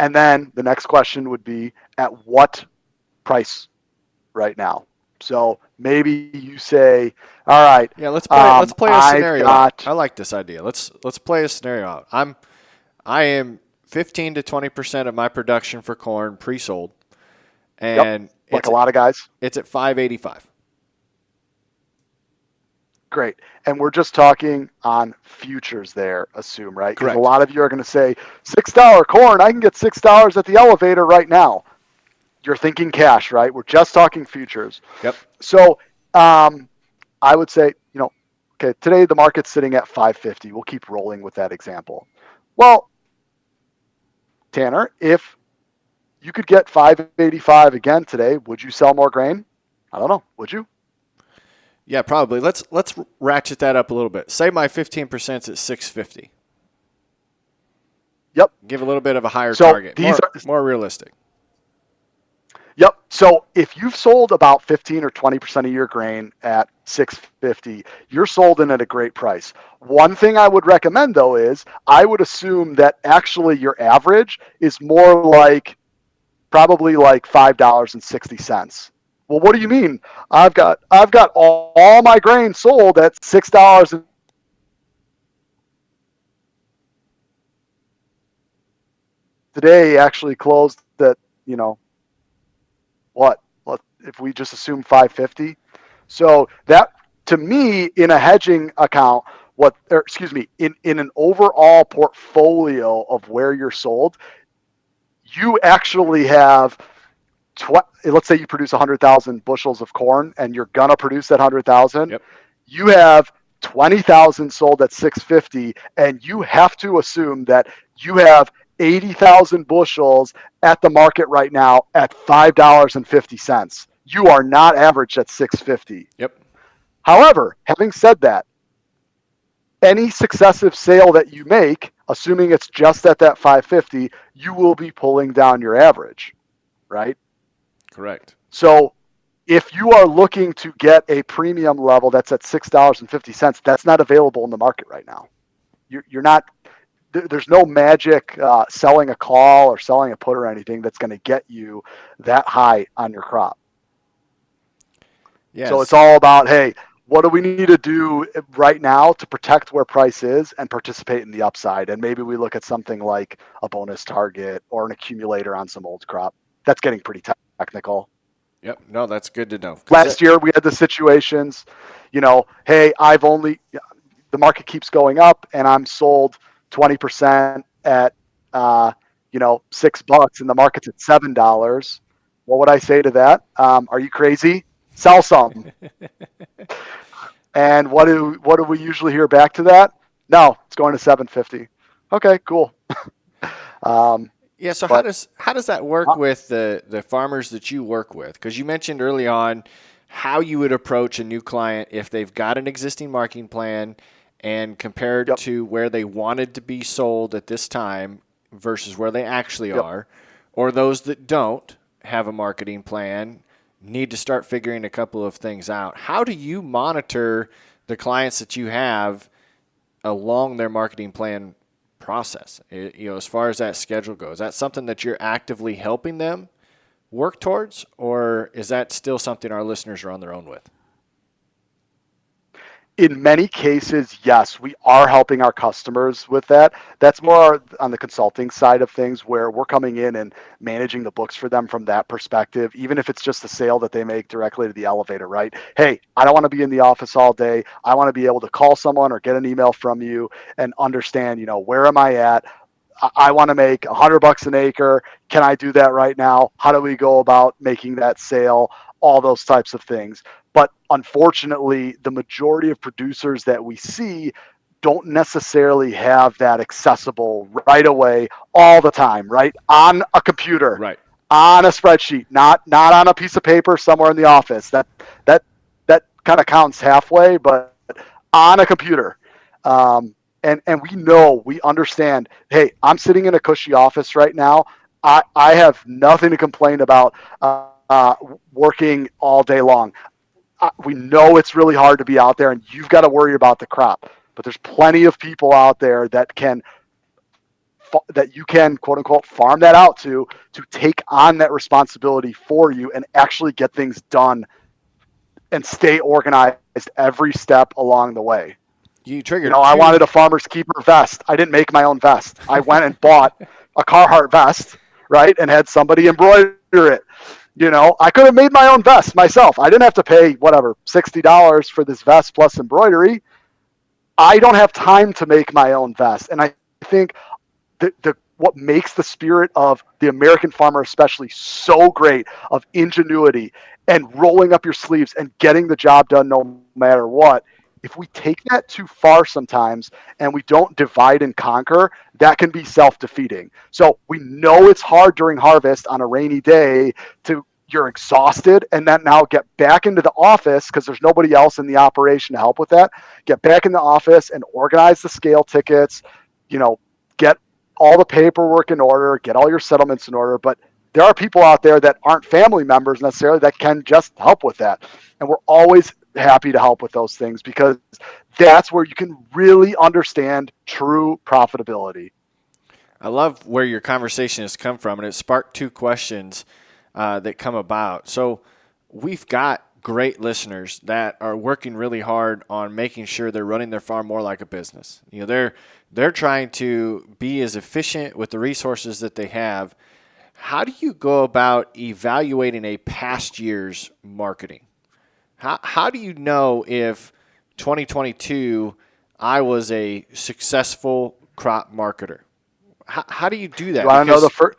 [SPEAKER 3] And then the next question would be, at what price right now? So maybe you say, all right.
[SPEAKER 2] Yeah, let's play a scenario out. I like this idea. Let's play a scenario out. I am 15 to 20% of my production for corn pre-sold, and
[SPEAKER 3] like a lot of guys.
[SPEAKER 2] It's at $5.85.
[SPEAKER 3] Great. And we're just talking on futures there, assume, right? Because
[SPEAKER 2] Correct.
[SPEAKER 3] a lot of you are going to say, $6 corn, I can get $6 at the elevator right now. You're thinking cash, right? We're just talking futures.
[SPEAKER 2] Yep.
[SPEAKER 3] So I would say, okay, today the market's sitting at 550. We'll keep rolling with that example. Well, Tanner, if you could get 585 again today, would you sell more grain? I don't know. Would you?
[SPEAKER 2] Yeah, probably. Let's ratchet that up a little bit. Say my 15% is at 650.
[SPEAKER 3] Yep.
[SPEAKER 2] Give a little bit of a higher target.
[SPEAKER 3] These are
[SPEAKER 2] more realistic.
[SPEAKER 3] Yep. So if you've sold about 15 or 20% of your grain at 650, you're sold in at a great price. One thing I would recommend though is I would assume that actually your average is more like probably like $5.60. Well, what do you mean? I've got all my grain sold at $6. Today actually closed at, what? If we just assume 550? So that, to me, in a hedging account, in an overall portfolio of where you're sold, you actually have, let's say you produce 100,000 bushels of corn and you're going to produce that 100,000.
[SPEAKER 2] Yep.
[SPEAKER 3] You have 20,000 sold at 650, and you have to assume that you have 80,000 bushels at the market right now at $5.50. You are not averaged at 650.
[SPEAKER 2] Yep.
[SPEAKER 3] However, having said that, any successive sale that you make, assuming it's just at that 550, you will be pulling down your average, right?
[SPEAKER 2] Correct.
[SPEAKER 3] So if you are looking to get a premium level that's at $6.50, that's not available in the market right now. You're not. There's no magic selling a call or selling a put or anything that's going to get you that high on your crop.
[SPEAKER 2] Yes.
[SPEAKER 3] So it's all about, hey, what do we need to do right now to protect where price is and participate in the upside? And maybe we look at something like a bonus target or an accumulator on some old crop. That's getting pretty technical.
[SPEAKER 2] Yep. No, that's good to know.
[SPEAKER 3] Last year we had the situations, hey, the market keeps going up and I'm sold 20% at, $6 and the market's at $7. What would I say to that? Are you crazy? Sell some. And what do we usually hear back to that? No, it's going to 750. Okay, cool.
[SPEAKER 2] Yeah. So how does that work with the farmers that you work with? Because you mentioned early on how you would approach a new client if they've got an existing marketing plan and compared to where they wanted to be sold at this time versus where they actually are, or those that don't have a marketing plan need to start figuring a couple of things out. How do you monitor the clients that you have along their marketing plan process? As far as that schedule goes, is that something that you're actively helping them work towards, or is that still something our listeners are on their own with?
[SPEAKER 3] In many cases, yes, we are helping our customers with that. That's more on the consulting side of things where we're coming in and managing the books for them from that perspective, even if it's just a sale that they make directly to the elevator, right? Hey, I don't want to be in the office all day. I want to be able to call someone or get an email from you and understand, where am I at? I want to make $100 an acre. Can I do that right now? How do we go about making that sale? All those types of things. But unfortunately, the majority of producers that we see don't necessarily have that accessible right away all the time, right? On a computer,
[SPEAKER 2] Right.
[SPEAKER 3] on a spreadsheet, not on a piece of paper somewhere in the office. That kind of counts halfway, but on a computer. And we understand, hey, I'm sitting in a cushy office right now. I have nothing to complain about working all day long. We know it's really hard to be out there and you've got to worry about the crop, but there's plenty of people out there that you can quote unquote farm that out to take on that responsibility for you and actually get things done and stay organized every step along the way.
[SPEAKER 2] You triggered.
[SPEAKER 3] I wanted a Farmer's Keeper vest. I didn't make my own vest. I went and bought a Carhartt vest, right, and had somebody embroider it. I could have made my own vest myself. I didn't have to pay $60 for this vest plus embroidery. I don't have time to make my own vest. And I think what makes the spirit of the American farmer especially so great of ingenuity and rolling up your sleeves and getting the job done no matter what, if we take that too far sometimes and we don't divide and conquer, that can be self-defeating. So we know it's hard during harvest on a rainy day you're exhausted and then now get back into the office because there's nobody else in the operation to help with that. Get back in the office and organize the scale tickets, get all the paperwork in order, get all your settlements in order. But there are people out there that aren't family members necessarily that can just help with that. And we're always happy to help with those things because that's where you can really understand true profitability.
[SPEAKER 2] I love where your conversation has come from, and it sparked two questions that come about. So we've got great listeners that are working really hard on making sure they're running their farm more like a business. They're trying to be as efficient with the resources that they have. How do you go about evaluating a past year's marketing? How do you know if 2022 I was a successful crop marketer? How do you do that?
[SPEAKER 3] You want to know the first?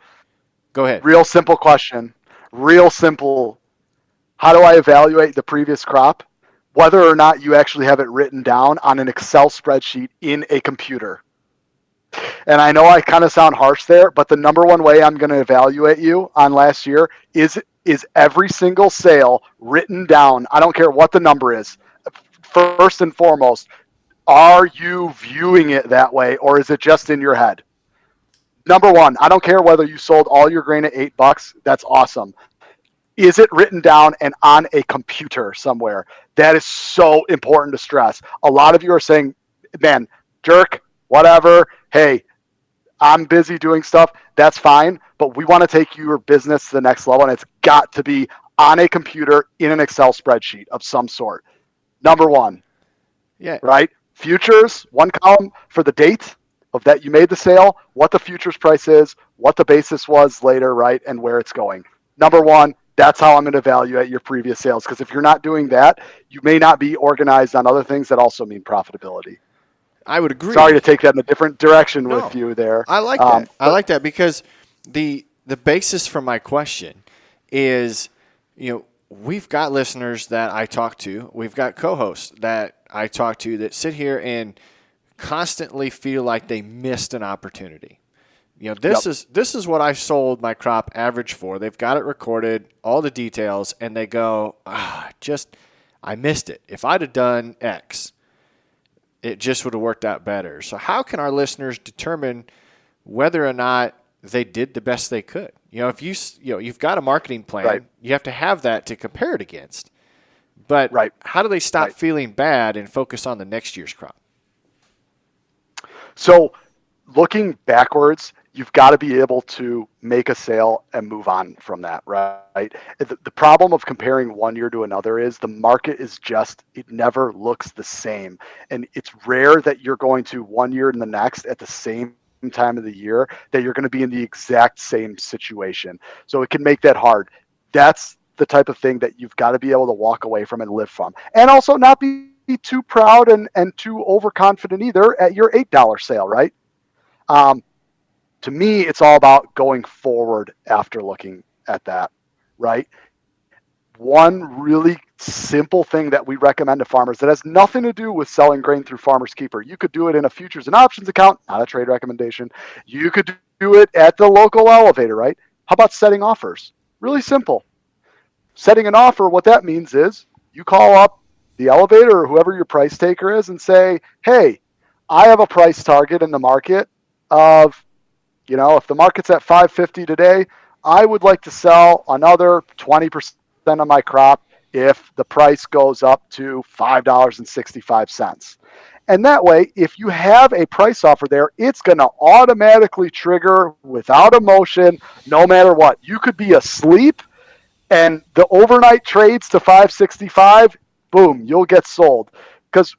[SPEAKER 2] Go ahead.
[SPEAKER 3] Real simple question. Real simple. How do I evaluate the previous crop? Whether or not you actually have it written down on an Excel spreadsheet in a computer. And I know I kind of sound harsh there, but the number one way I'm going to evaluate you on last year is every single sale written down. I don't care what the number is. First and foremost, Are you viewing it that way, or is it just in your head? Number one, I don't care whether you sold all your grain at $8. That's awesome. Is it written down and on a computer somewhere? That is so important to stress. A lot of you are saying, man, jerk, whatever. Hey, I'm busy doing stuff. That's fine. But we want to take your business to the next level, and it's got to be on a computer in an Excel spreadsheet of some sort. Number one,
[SPEAKER 2] Yeah.
[SPEAKER 3] right? Futures, one column for the date of that you made the sale, what the futures price is, what the basis was later, right? And where it's going. Number one, that's how I'm going to evaluate your previous sales. Because if you're not doing that, you may not be organized on other things that also mean profitability.
[SPEAKER 2] I would agree.
[SPEAKER 3] Sorry to take that in a different direction
[SPEAKER 2] No,
[SPEAKER 3] with you there.
[SPEAKER 2] I like that. I like that because the basis for my question is, we've got listeners that I talk to, we've got co-hosts that I talk to that sit here and constantly feel like they missed an opportunity. This is what I sold my crop average for. They've got it recorded, all the details, and they go, I missed it. If I'd have done X, it just would have worked out better. So how can our listeners determine whether or not they did the best they could? If you've got a marketing plan,
[SPEAKER 3] right.
[SPEAKER 2] You have to have that to compare it against. But
[SPEAKER 3] right.
[SPEAKER 2] How do they stop
[SPEAKER 3] right.
[SPEAKER 2] feeling bad and focus on the next year's crop?
[SPEAKER 3] So looking backwards, you've got to be able to make a sale and move on from that, right? The problem of comparing one year to another is the market is it never looks the same. And it's rare that you're going to 1 year and the next at the same time of the year that you're going to be in the exact same situation. So it can make that hard. That's the type of thing that you've got to be able to walk away from and live from. And also not be too proud and too overconfident either at your $8 sale, right? To me, it's all about going forward after looking at that, right? One really simple thing that we recommend to farmers that has nothing to do with selling grain through Farmers Keeper. You could do it in a futures and options account, not a trade recommendation. You could do it at the local elevator, right? How about setting offers? Really simple. Setting an offer, what that means is you call up the elevator or whoever your price taker is and say, hey, I have a price target in the market of, if the market's at $5.50 today, I would like to sell another 20% of my crop if the price goes up to $5.65. And that way, if you have a price offer there, it's going to automatically trigger without emotion, no matter what. You could be asleep and the overnight trades to 565, boom, you'll get sold. Because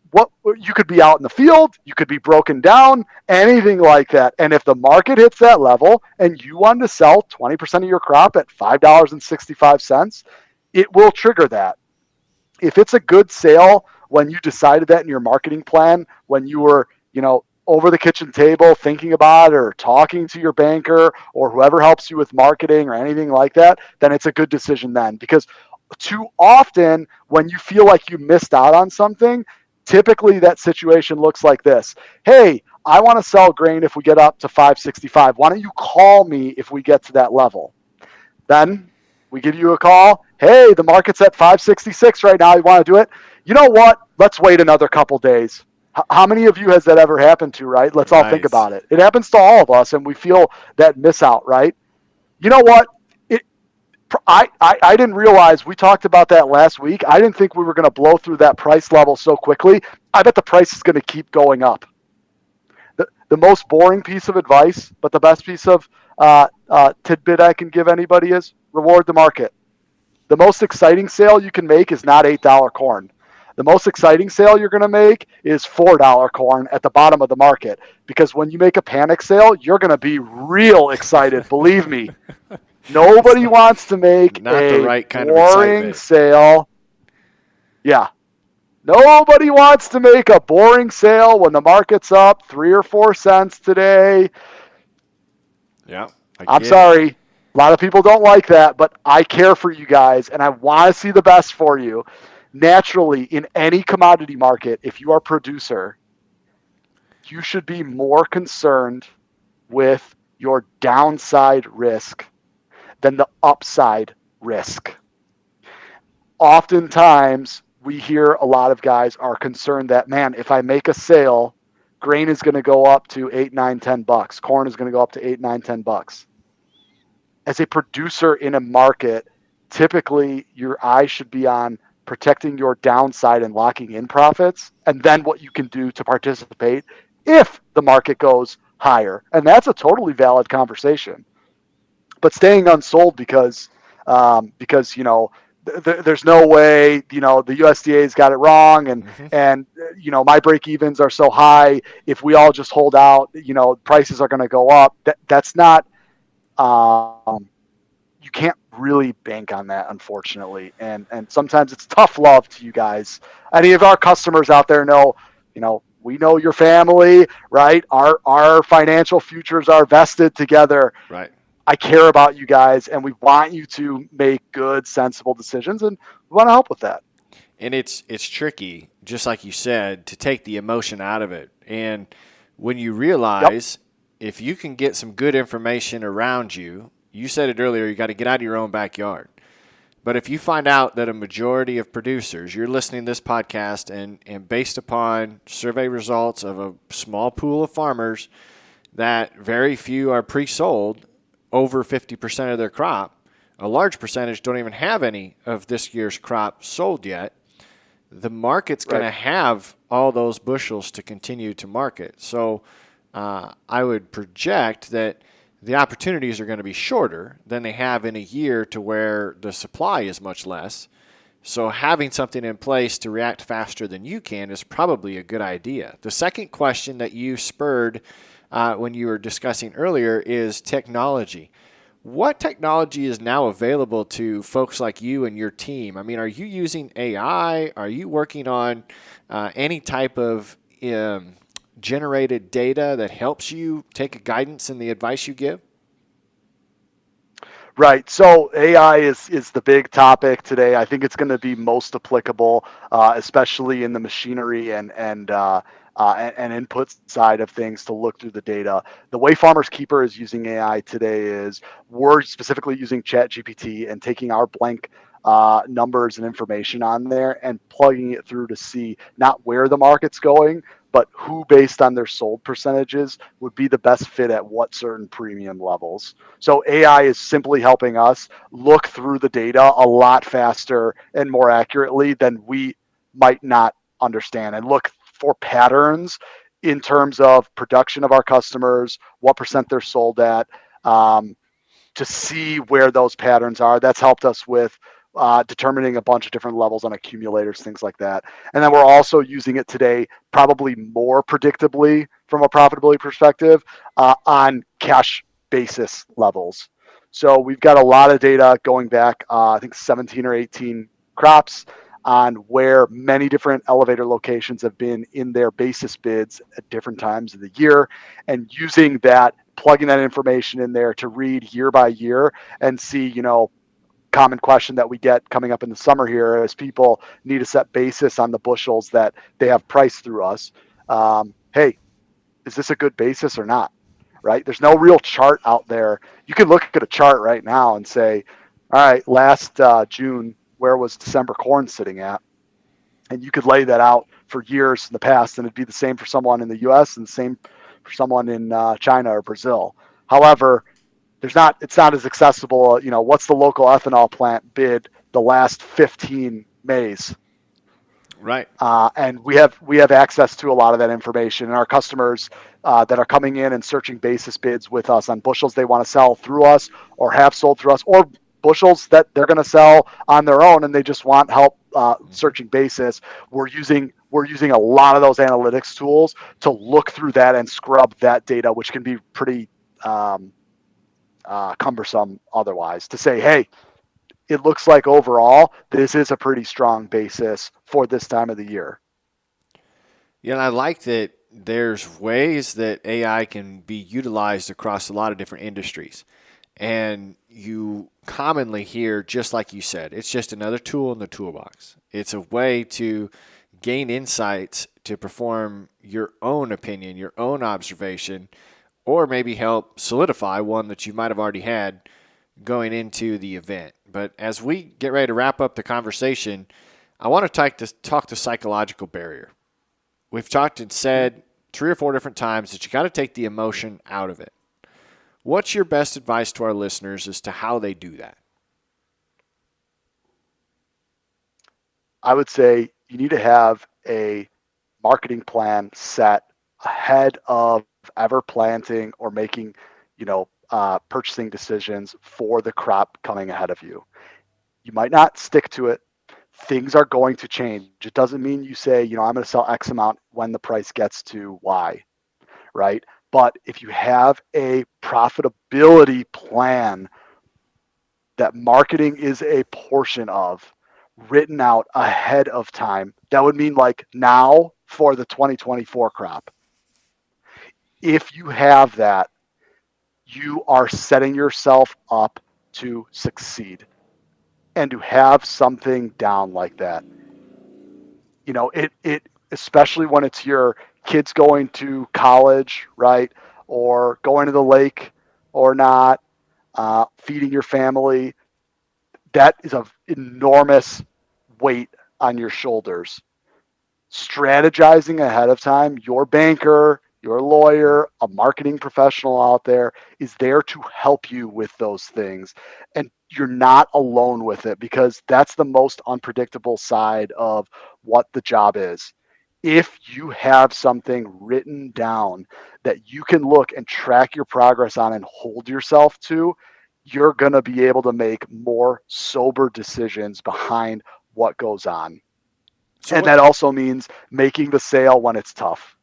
[SPEAKER 3] you could be out in the field, you could be broken down, anything like that. And if the market hits that level and you want to sell 20% of your crop at $5.65, it will trigger that. If it's a good sale when you decided that in your marketing plan, when you were, over the kitchen table thinking about it or talking to your banker or whoever helps you with marketing or anything like that, then it's a good decision then. Because too often when you feel like you missed out on something, typically that situation looks like this. Hey, I want to sell grain if we get up to 565. Why don't you call me if we get to that level? Then we give you a call. Hey, the market's at 566 right now. You want to do it? You know what? Let's wait another couple days. How many of you has that ever happened to, right? Let's all think about it. It happens to all of us, and we feel that miss out, right? You know what? I didn't realize, we talked about that last week. I didn't think we were going to blow through that price level so quickly. I bet the price is going to keep going up. The most boring piece of advice, but the best piece of tidbit I can give anybody is reward the market. The most exciting sale you can make is not $8 corn. The most exciting sale you're going to make is $4 corn at the bottom of the market. Because when you make a panic sale, you're going to be real excited. Believe me. Nobody wants to make
[SPEAKER 2] the right kind
[SPEAKER 3] boring
[SPEAKER 2] of
[SPEAKER 3] sale. Yeah. Nobody wants to make a boring sale when the market's up 3 or 4 cents today.
[SPEAKER 2] Yeah.
[SPEAKER 3] I'm sorry. A lot of people don't like that, but I care for you guys, and I want to see the best for you. Naturally, in any commodity market, if you are a producer, you should be more concerned with your downside risk than the upside risk. Oftentimes, we hear a lot of guys are concerned that, man, if I make a sale, grain is going to go up to 8, 9, $10. Corn is going to go up to 8, 9, $10. As a producer in a market, typically your eye should be on protecting your downside and locking in profits, and then what you can do to participate if the market goes higher. And that's a totally valid conversation. But staying unsold because there's no way the USDA's got it wrong, and my break evens are so high. If we all just hold out, prices are going to go up. That's not. You can't really bank on that, unfortunately, and sometimes it's tough love to you guys. Any of our customers out there know, we know your family, right? Our financial futures are vested together.
[SPEAKER 2] Right.
[SPEAKER 3] I care about you guys, and we want you to make good, sensible decisions, and we want to help with that.
[SPEAKER 2] And it's tricky, just like you said, to take the emotion out of it. And when you realize if you can get some good information around you, you said it earlier, you got to get out of your own backyard. But if you find out that a majority of producers, you're listening to this podcast, and based upon survey results of a small pool of farmers, that very few are pre-sold, over 50% of their crop, a large percentage don't even have any of this year's crop sold yet, the market's going to have all those bushels to continue to market. So I would project that the opportunities are going to be shorter than they have in a year to where the supply is much less. So having something in place to react faster than you can is probably a good idea. The second question that you spurred when you were discussing earlier is technology. What technology is now available to folks like you and your team? I mean, are you using AI? Are you working on any type of generated data that helps you take guidance in the advice you give?
[SPEAKER 3] Right. So AI is the big topic today. I think it's going to be most applicable, especially in the machinery and input side of things to look through the data. The way Farmers Keeper is using AI today is we're specifically using ChatGPT and taking our blank numbers and information on there and plugging it through to see not where the market's going, but who, based on their sold percentages, would be the best fit at what certain premium levels. So AI is simply helping us look through the data a lot faster and more accurately than we might not understand, and look for patterns in terms of production of our customers, what percent they're sold at, to see where those patterns are. That's helped us with determining a bunch of different levels on accumulators, things like that. And then we're also using it today, probably more predictably from a profitability perspective, on cash basis levels. So we've got a lot of data going back, I think 17 or 18 crops, on where many different elevator locations have been in their basis bids at different times of the year, and using that, plugging that information in there to read year by year and see, common question that we get coming up in the summer here is people need to set basis on the bushels that they have priced through us. Hey, is this a good basis or not? Right? There's no real chart out there. You can look at a chart right now and say, all right, last June, where was December corn sitting at? And you could lay that out for years in the past, and it'd be the same for someone in the U.S. and the same for someone in China or Brazil. However, it's not as accessible. What's the local ethanol plant bid the last 15 Mays?
[SPEAKER 2] Right.
[SPEAKER 3] And we have access to a lot of that information, and our customers that are coming in and searching basis bids with us on bushels they want to sell through us or have sold through us, or bushels that they're going to sell on their own and they just want help searching basis. We're using a lot of those analytics tools to look through that and scrub that data, which can be pretty cumbersome otherwise, to say, hey, it looks like overall this is a pretty strong basis for this time of the year.
[SPEAKER 2] Yeah, and I like that there's ways that AI can be utilized across a lot of different industries. And you commonly hear, just like you said, it's just another tool in the toolbox. It's a way to gain insights to perform your own opinion, your own observation, or maybe help solidify one that you might have already had going into the event. But as we get ready to wrap up the conversation, I want to talk the psychological barrier. We've talked and said 3 or 4 different times that you got to take the emotion out of it. What's your best advice to our listeners as to how they do that?
[SPEAKER 3] I would say you need to have a marketing plan set ahead of ever planting or making, purchasing decisions for the crop coming ahead of you. You might not stick to it. Things are going to change. It doesn't mean you say, I'm going to sell X amount when the price gets to Y, right? But if you have a profitability plan that marketing is a portion of, written out ahead of time, that would mean like now for the 2024 crop. If you have that, you are setting yourself up to succeed. And to have something down like that, it especially when it's your kids going to college, right? Or going to the lake or not, feeding your family, that is an enormous weight on your shoulders. Strategizing ahead of time, your banker, your lawyer, a marketing professional out there is there to help you with those things. And you're not alone with it, because that's the most unpredictable side of what the job is. If you have something written down that you can look and track your progress on and hold yourself to, you're going to be able to make more sober decisions behind what goes on. And that also means making the sale when it's tough.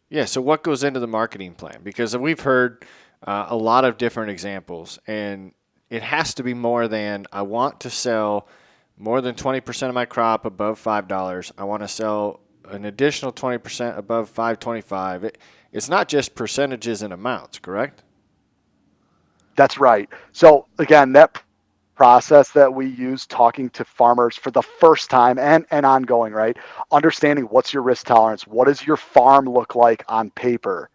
[SPEAKER 2] Yeah, so what goes into the marketing plan? Because we've heard a lot of different examples, and it has to be more than, I want to sell more than 20% of my crop above $5. I want to sell an additional 20% above $5.25. It's not just percentages and amounts, correct?
[SPEAKER 3] That's right. So again, that process that we use talking to farmers for the first time and ongoing, right? Understanding what's your risk tolerance, what does your farm look like on paper?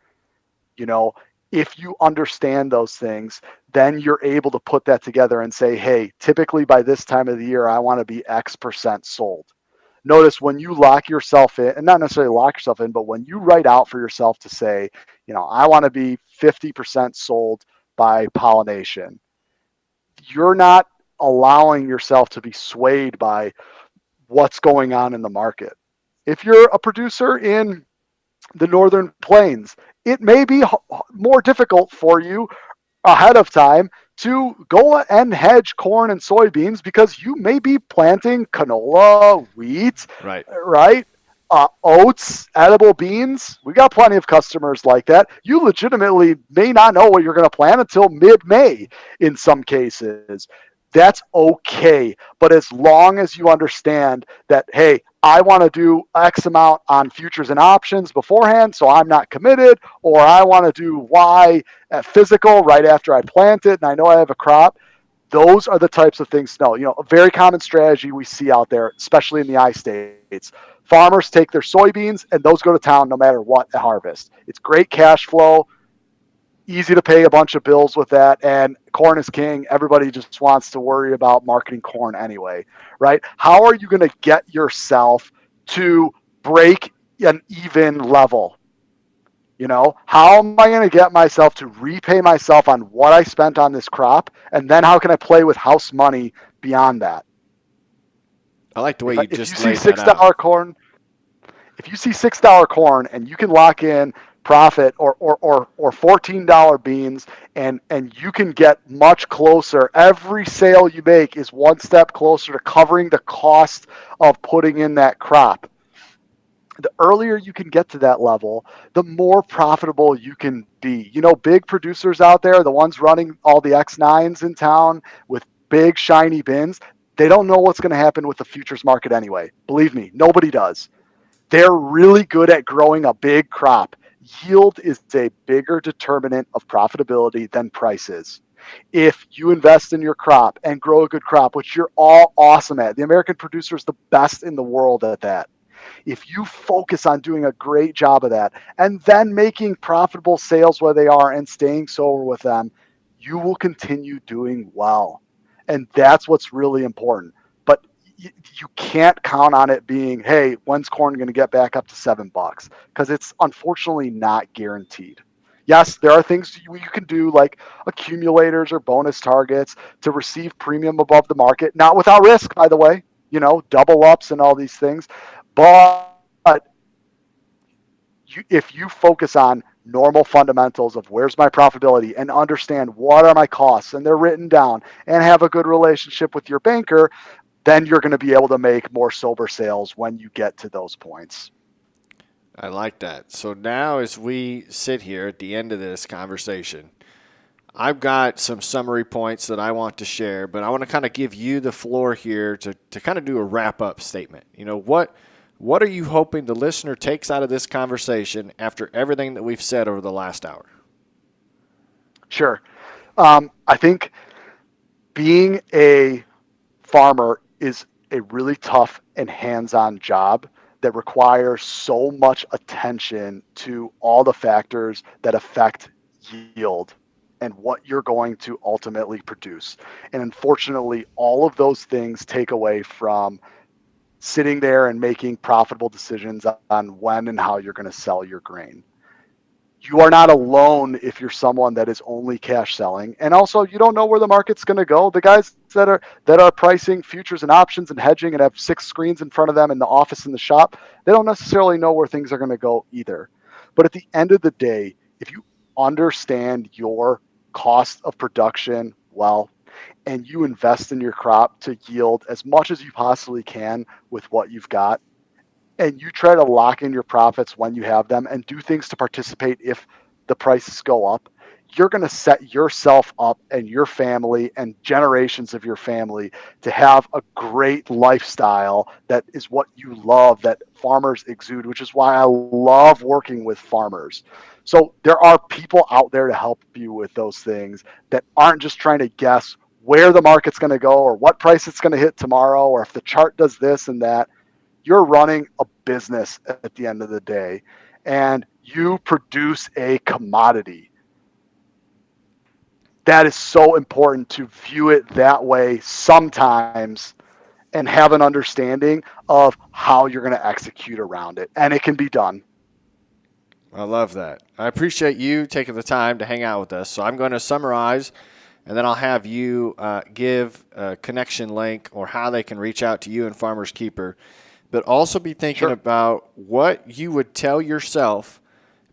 [SPEAKER 3] If you understand those things, then you're able to put that together and say, hey, typically by this time of the year, I want to be X% sold. Notice when you lock yourself in, and not necessarily lock yourself in, but when you write out for yourself to say, I want to be 50% sold by pollination, you're not allowing yourself to be swayed by what's going on in the market. If you're a producer in the northern plains, it may be more difficult for you ahead of time to go and hedge corn and soybeans, because you may be planting canola, wheat, right? Oats, edible beans. We got plenty of customers like that. You legitimately may not know what you're going to plant until mid-May in some cases. That's okay. But as long as you understand that, hey, I want to do X amount on futures and options beforehand, so I'm not committed, or I want to do Y at physical right after I plant it and I know I have a crop. Those are the types of things to know. A very common strategy we see out there, especially in the I-states. Farmers take their soybeans and those go to town no matter what at harvest. It's great cash flow, easy to pay a bunch of bills with that, and corn is king. Everybody just wants to worry about marketing corn anyway, right? How are you going to get yourself to break an even level? How am I going to get myself to repay myself on what I spent on this crop? And then how can I play with house money beyond that?
[SPEAKER 2] I like the way you just
[SPEAKER 3] laid that out. If you see $6 corn and you can lock in profit or $14 beans, and you can get much closer. Every sale you make is one step closer to covering the cost of putting in that crop. The earlier you can get to that level, the more profitable you can be. Big producers out there, the ones running all the X9s in town with big shiny bins, they don't know what's going to happen with the futures market anyway. Believe me, nobody does. They're really good at growing a big crop. Yield is a bigger determinant of profitability than price is. If you invest in your crop and grow a good crop, which you're all awesome at, the American producer is the best in the world at that. If you focus on doing a great job of that and then making profitable sales where they are and staying sober with them, you will continue doing well. And that's what's really important. But you can't count on it being, hey, when's corn going to get back up to $7? Because it's unfortunately not guaranteed. Yes, there are things you can do like accumulators or bonus targets to receive premium above the market, not without risk, by the way, double ups and all these things. But if you focus on normal fundamentals of where's my profitability and understand what are my costs and they're written down and have a good relationship with your banker, then you're going to be able to make more sober sales when you get to those points.
[SPEAKER 2] I like that. So now as we sit here at the end of this conversation, I've got some summary points that I want to share, but I want to kind of give you the floor here to kind of do a wrap-up statement. What are you hoping the listener takes out of this conversation after everything that we've said over the last hour?
[SPEAKER 3] Sure. I think being a farmer is a really tough and hands-on job that requires so much attention to all the factors that affect yield and what you're going to ultimately produce. And unfortunately, all of those things take away from sitting there and making profitable decisions on when and how you're going to sell your grain. You are not alone if you're someone that is only cash selling, and also you don't know where the market's going to go. The guys that are pricing futures and options and hedging and have 6 screens in front of them in the office and the shop, they don't necessarily know where things are going to go either. But at the end of the day, if you understand your cost of production well, and you invest in your crop to yield as much as you possibly can with what you've got, and you try to lock in your profits when you have them and do things to participate if the prices go up, you're going to set yourself up and your family and generations of your family to have a great lifestyle that is what you love, that farmers exude, which is why I love working with farmers. So there are people out there to help you with those things that aren't just trying to guess where the market's going to go or what price it's going to hit tomorrow or if the chart does this and that. You're running a business at the end of the day, and you produce a commodity. That is so important to view it that way sometimes and have an understanding of how you're going to execute around it. And it can be done.
[SPEAKER 2] I love that. I appreciate you taking the time to hang out with us. So I'm going to summarize, and then I'll have you give a connection link or how they can reach out to you and Farmers Keeper. But also be thinking about what you would tell yourself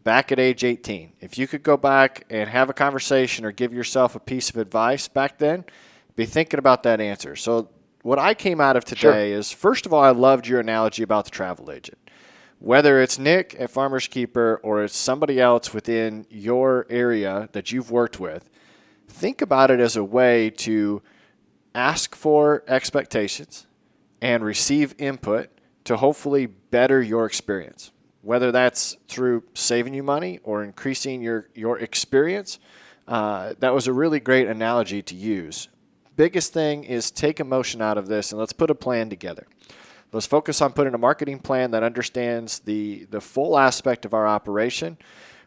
[SPEAKER 2] back at age 18. If you could go back and have a conversation or give yourself a piece of advice back then, be thinking about that answer. So what I came out of today is, first of all, I loved your analogy about the travel agent. Whether it's Nick at Farmers Keeper or it's somebody else within your area that you've worked with, think about it as a way to ask for expectations and receive input to hopefully better your experience, whether that's through saving you money or increasing your experience. That was a really great analogy to use. Biggest thing is take emotion out of this and let's put a plan together. Let's focus on putting a marketing plan that understands the full aspect of our operation,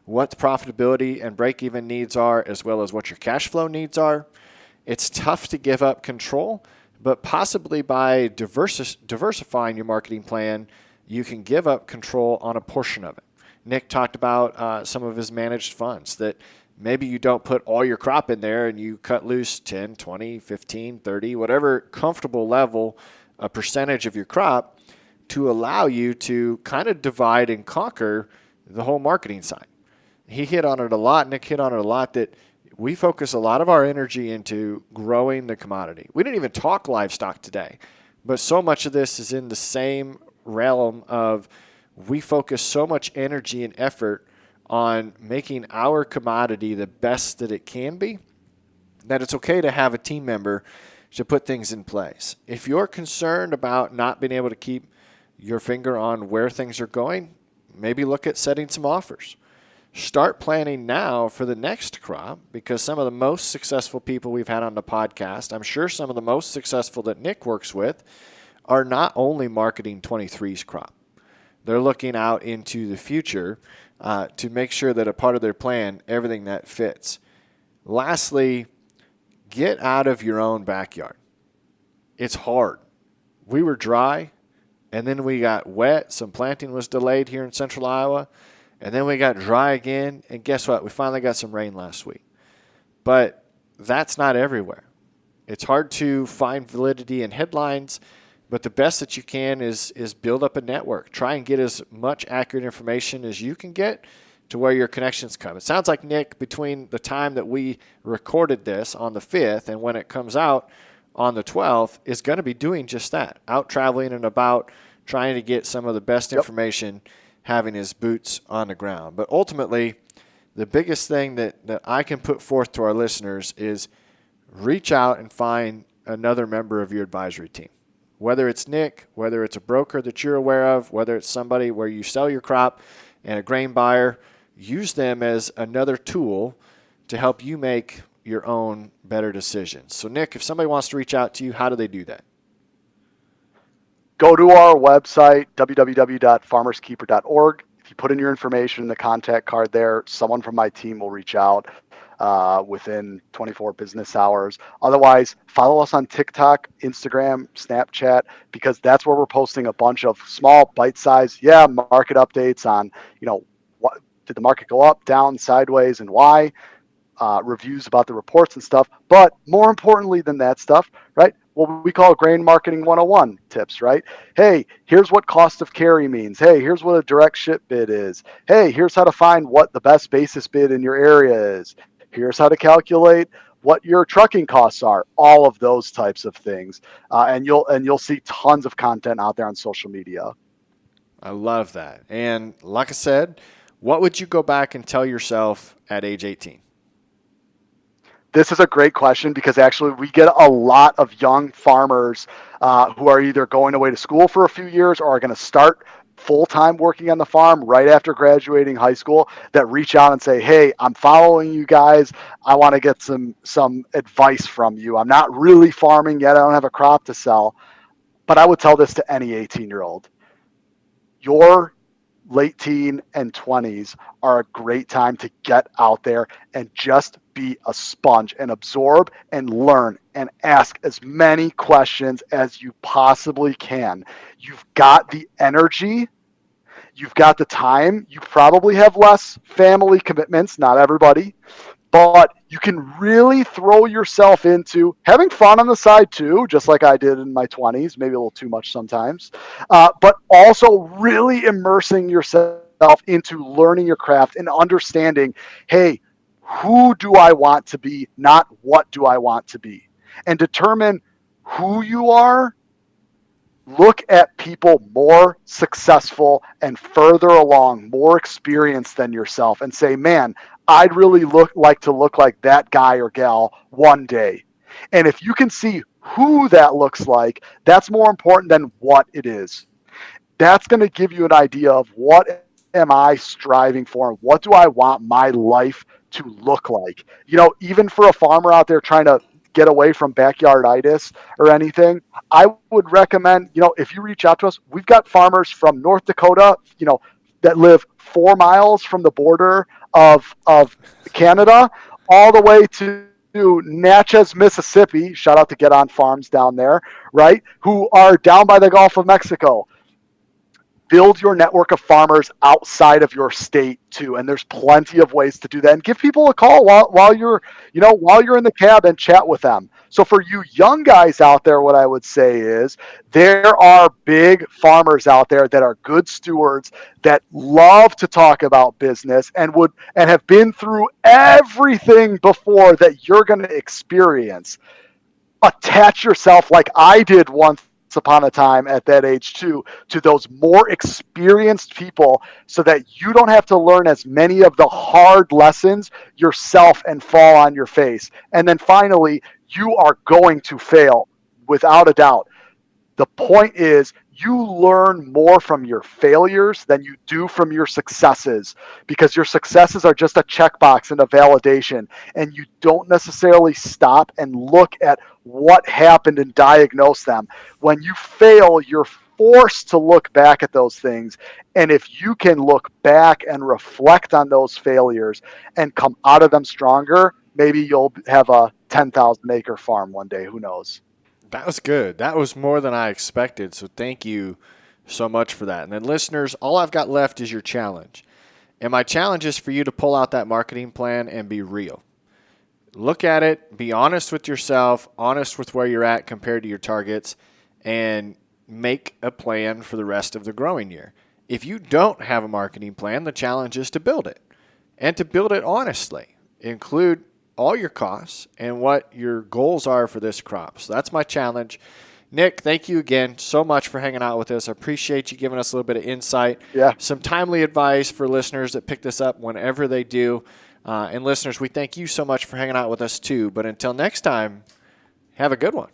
[SPEAKER 2] what the profitability and break-even needs are, as well as what your cash flow needs are. It's tough to give up control, but possibly by diversifying your marketing plan, you can give up control on a portion of it. Nick talked about some of his managed funds that maybe you don't put all your crop in there and you cut loose 10, 20, 15, 30, whatever comfortable level, a percentage of your crop to allow you to kind of divide and conquer the whole marketing side. He hit on it a lot. Nick hit on it a lot that we focus a lot of our energy into growing the commodity. We didn't even talk livestock today, but so much of this is in the same realm of we focus so much energy and effort on making our commodity the best that it can be, that it's okay to have a team member to put things in place. If you're concerned about not being able to keep your finger on where things are going, maybe look at setting some offers. Start planning now for the next crop, because some of the most successful people we've had on the podcast, I'm sure some of the most successful that Nick works with, are not only marketing 23's crop. They're looking out into the future to make sure that a part of their plan, everything that fits. Lastly, get out of your own backyard. It's hard. we were dry, and then we got wet. Some planting was delayed here in central Iowa, and then we got dry again. And guess what? We finally got some rain last week. But that's not everywhere. It's hard to find validity in headlines, but the best that you can is build up a network. Try and get as much accurate information as you can get to where your connections come. It sounds like, Nick, between the time that we recorded this on the 5th and when it comes out on the 12th, is going to be doing just that, out traveling and about, trying to get some of the best information, having his boots on the ground. But ultimately, the biggest thing that I can put forth to our listeners is reach out and find another member of your advisory team. Whether it's Nick, whether it's a broker that you're aware of, whether it's somebody where you sell your crop and a grain buyer, use them as another tool to help you make your own better decisions. So, Nick, if somebody wants to reach out to you, how do they do that?
[SPEAKER 3] Go to our website, www.farmerskeeper.org. If you put in your information in the contact card there, someone from my team will reach out within 24 business hours. Otherwise, follow us on TikTok, Instagram, Snapchat, because that's where we're posting a bunch of small bite-sized, market updates on, what did the market go up, down, sideways, and why, reviews about the reports and stuff. But more importantly than that stuff, right? What we call grain marketing 101 tips, right? Hey, here's what cost of carry means. Hey, here's what a direct ship bid is. Hey, here's how to find what the best basis bid in your area is. Here's how to calculate what your trucking costs are. All of those types of things, and you'll see tons of content out there on social media.
[SPEAKER 2] I love that. And like I said, what would you go back and tell yourself at age 18?
[SPEAKER 3] This is a great question because actually we get a lot of young farmers who are either going away to school for a few years or are going to start full-time working on the farm right after graduating high school that reach out and say, hey, I'm following you guys. I want to get some advice from you. I'm not really farming yet. I don't have a crop to sell. But I would tell this to any 18-year-old. Your late teen and 20s are a great time to get out there and just be a sponge and absorb and learn and ask as many questions as you possibly can. You've got the energy, you've got the time, you probably have less family commitments, not everybody, but you can really throw yourself into having fun on the side too, just like I did in my 20s, maybe a little too much sometimes, but also really immersing yourself into learning your craft and understanding, hey, who do I want to be, not what do I want to be? And determine who you are. Look at people more successful and further along, more experienced than yourself, and say, man, I'd really like to look like that guy or gal one day. And if you can see who that looks like, that's more important than what it is. That's going to give you an idea of what am I striving for and what do I want my life to look like. Even for a farmer out there trying to get away from backyarditis or anything, I would recommend, if you reach out to us, we've got farmers from North Dakota, that live 4 miles from the border of Canada, all the way to Natchez, Mississippi. Shout out to Get On Farms down there, right? Who are down by the Gulf of Mexico. Build your network of farmers outside of your state too, and there's plenty of ways to do that. And give people a call while you're in the cab and chat with them. So for you young guys out there, what I would say is there are big farmers out there that are good stewards that love to talk about business and have been through everything before that you're going to experience. Attach yourself like I did once upon a time at that age too, to those more experienced people so that you don't have to learn as many of the hard lessons yourself and fall on your face. And then finally, you are going to fail without a doubt. The point is you learn more from your failures than you do from your successes, because your successes are just a checkbox and a validation, and you don't necessarily stop and look at what happened and diagnose them. When you fail, you're forced to look back at those things. And if you can look back and reflect on those failures and come out of them stronger, maybe you'll have a 10,000 acre farm one day. Who knows?
[SPEAKER 2] That was good. That was more than I expected. So thank you so much for that. And then listeners, all I've got left is your challenge. And my challenge is for you to pull out that marketing plan and be real. Look at it, be honest with yourself, honest with where you're at compared to your targets, and make a plan for the rest of the growing year. If you don't have a marketing plan, the challenge is to build it, and to build it honestly. Include all your costs and what your goals are for this crop. So that's my challenge. Nick, thank you again so much for hanging out with us. I appreciate you giving us a little bit of insight, some timely advice for listeners that pick this up whenever they do. And listeners, we thank you so much for hanging out with us too. But until next time, have a good one.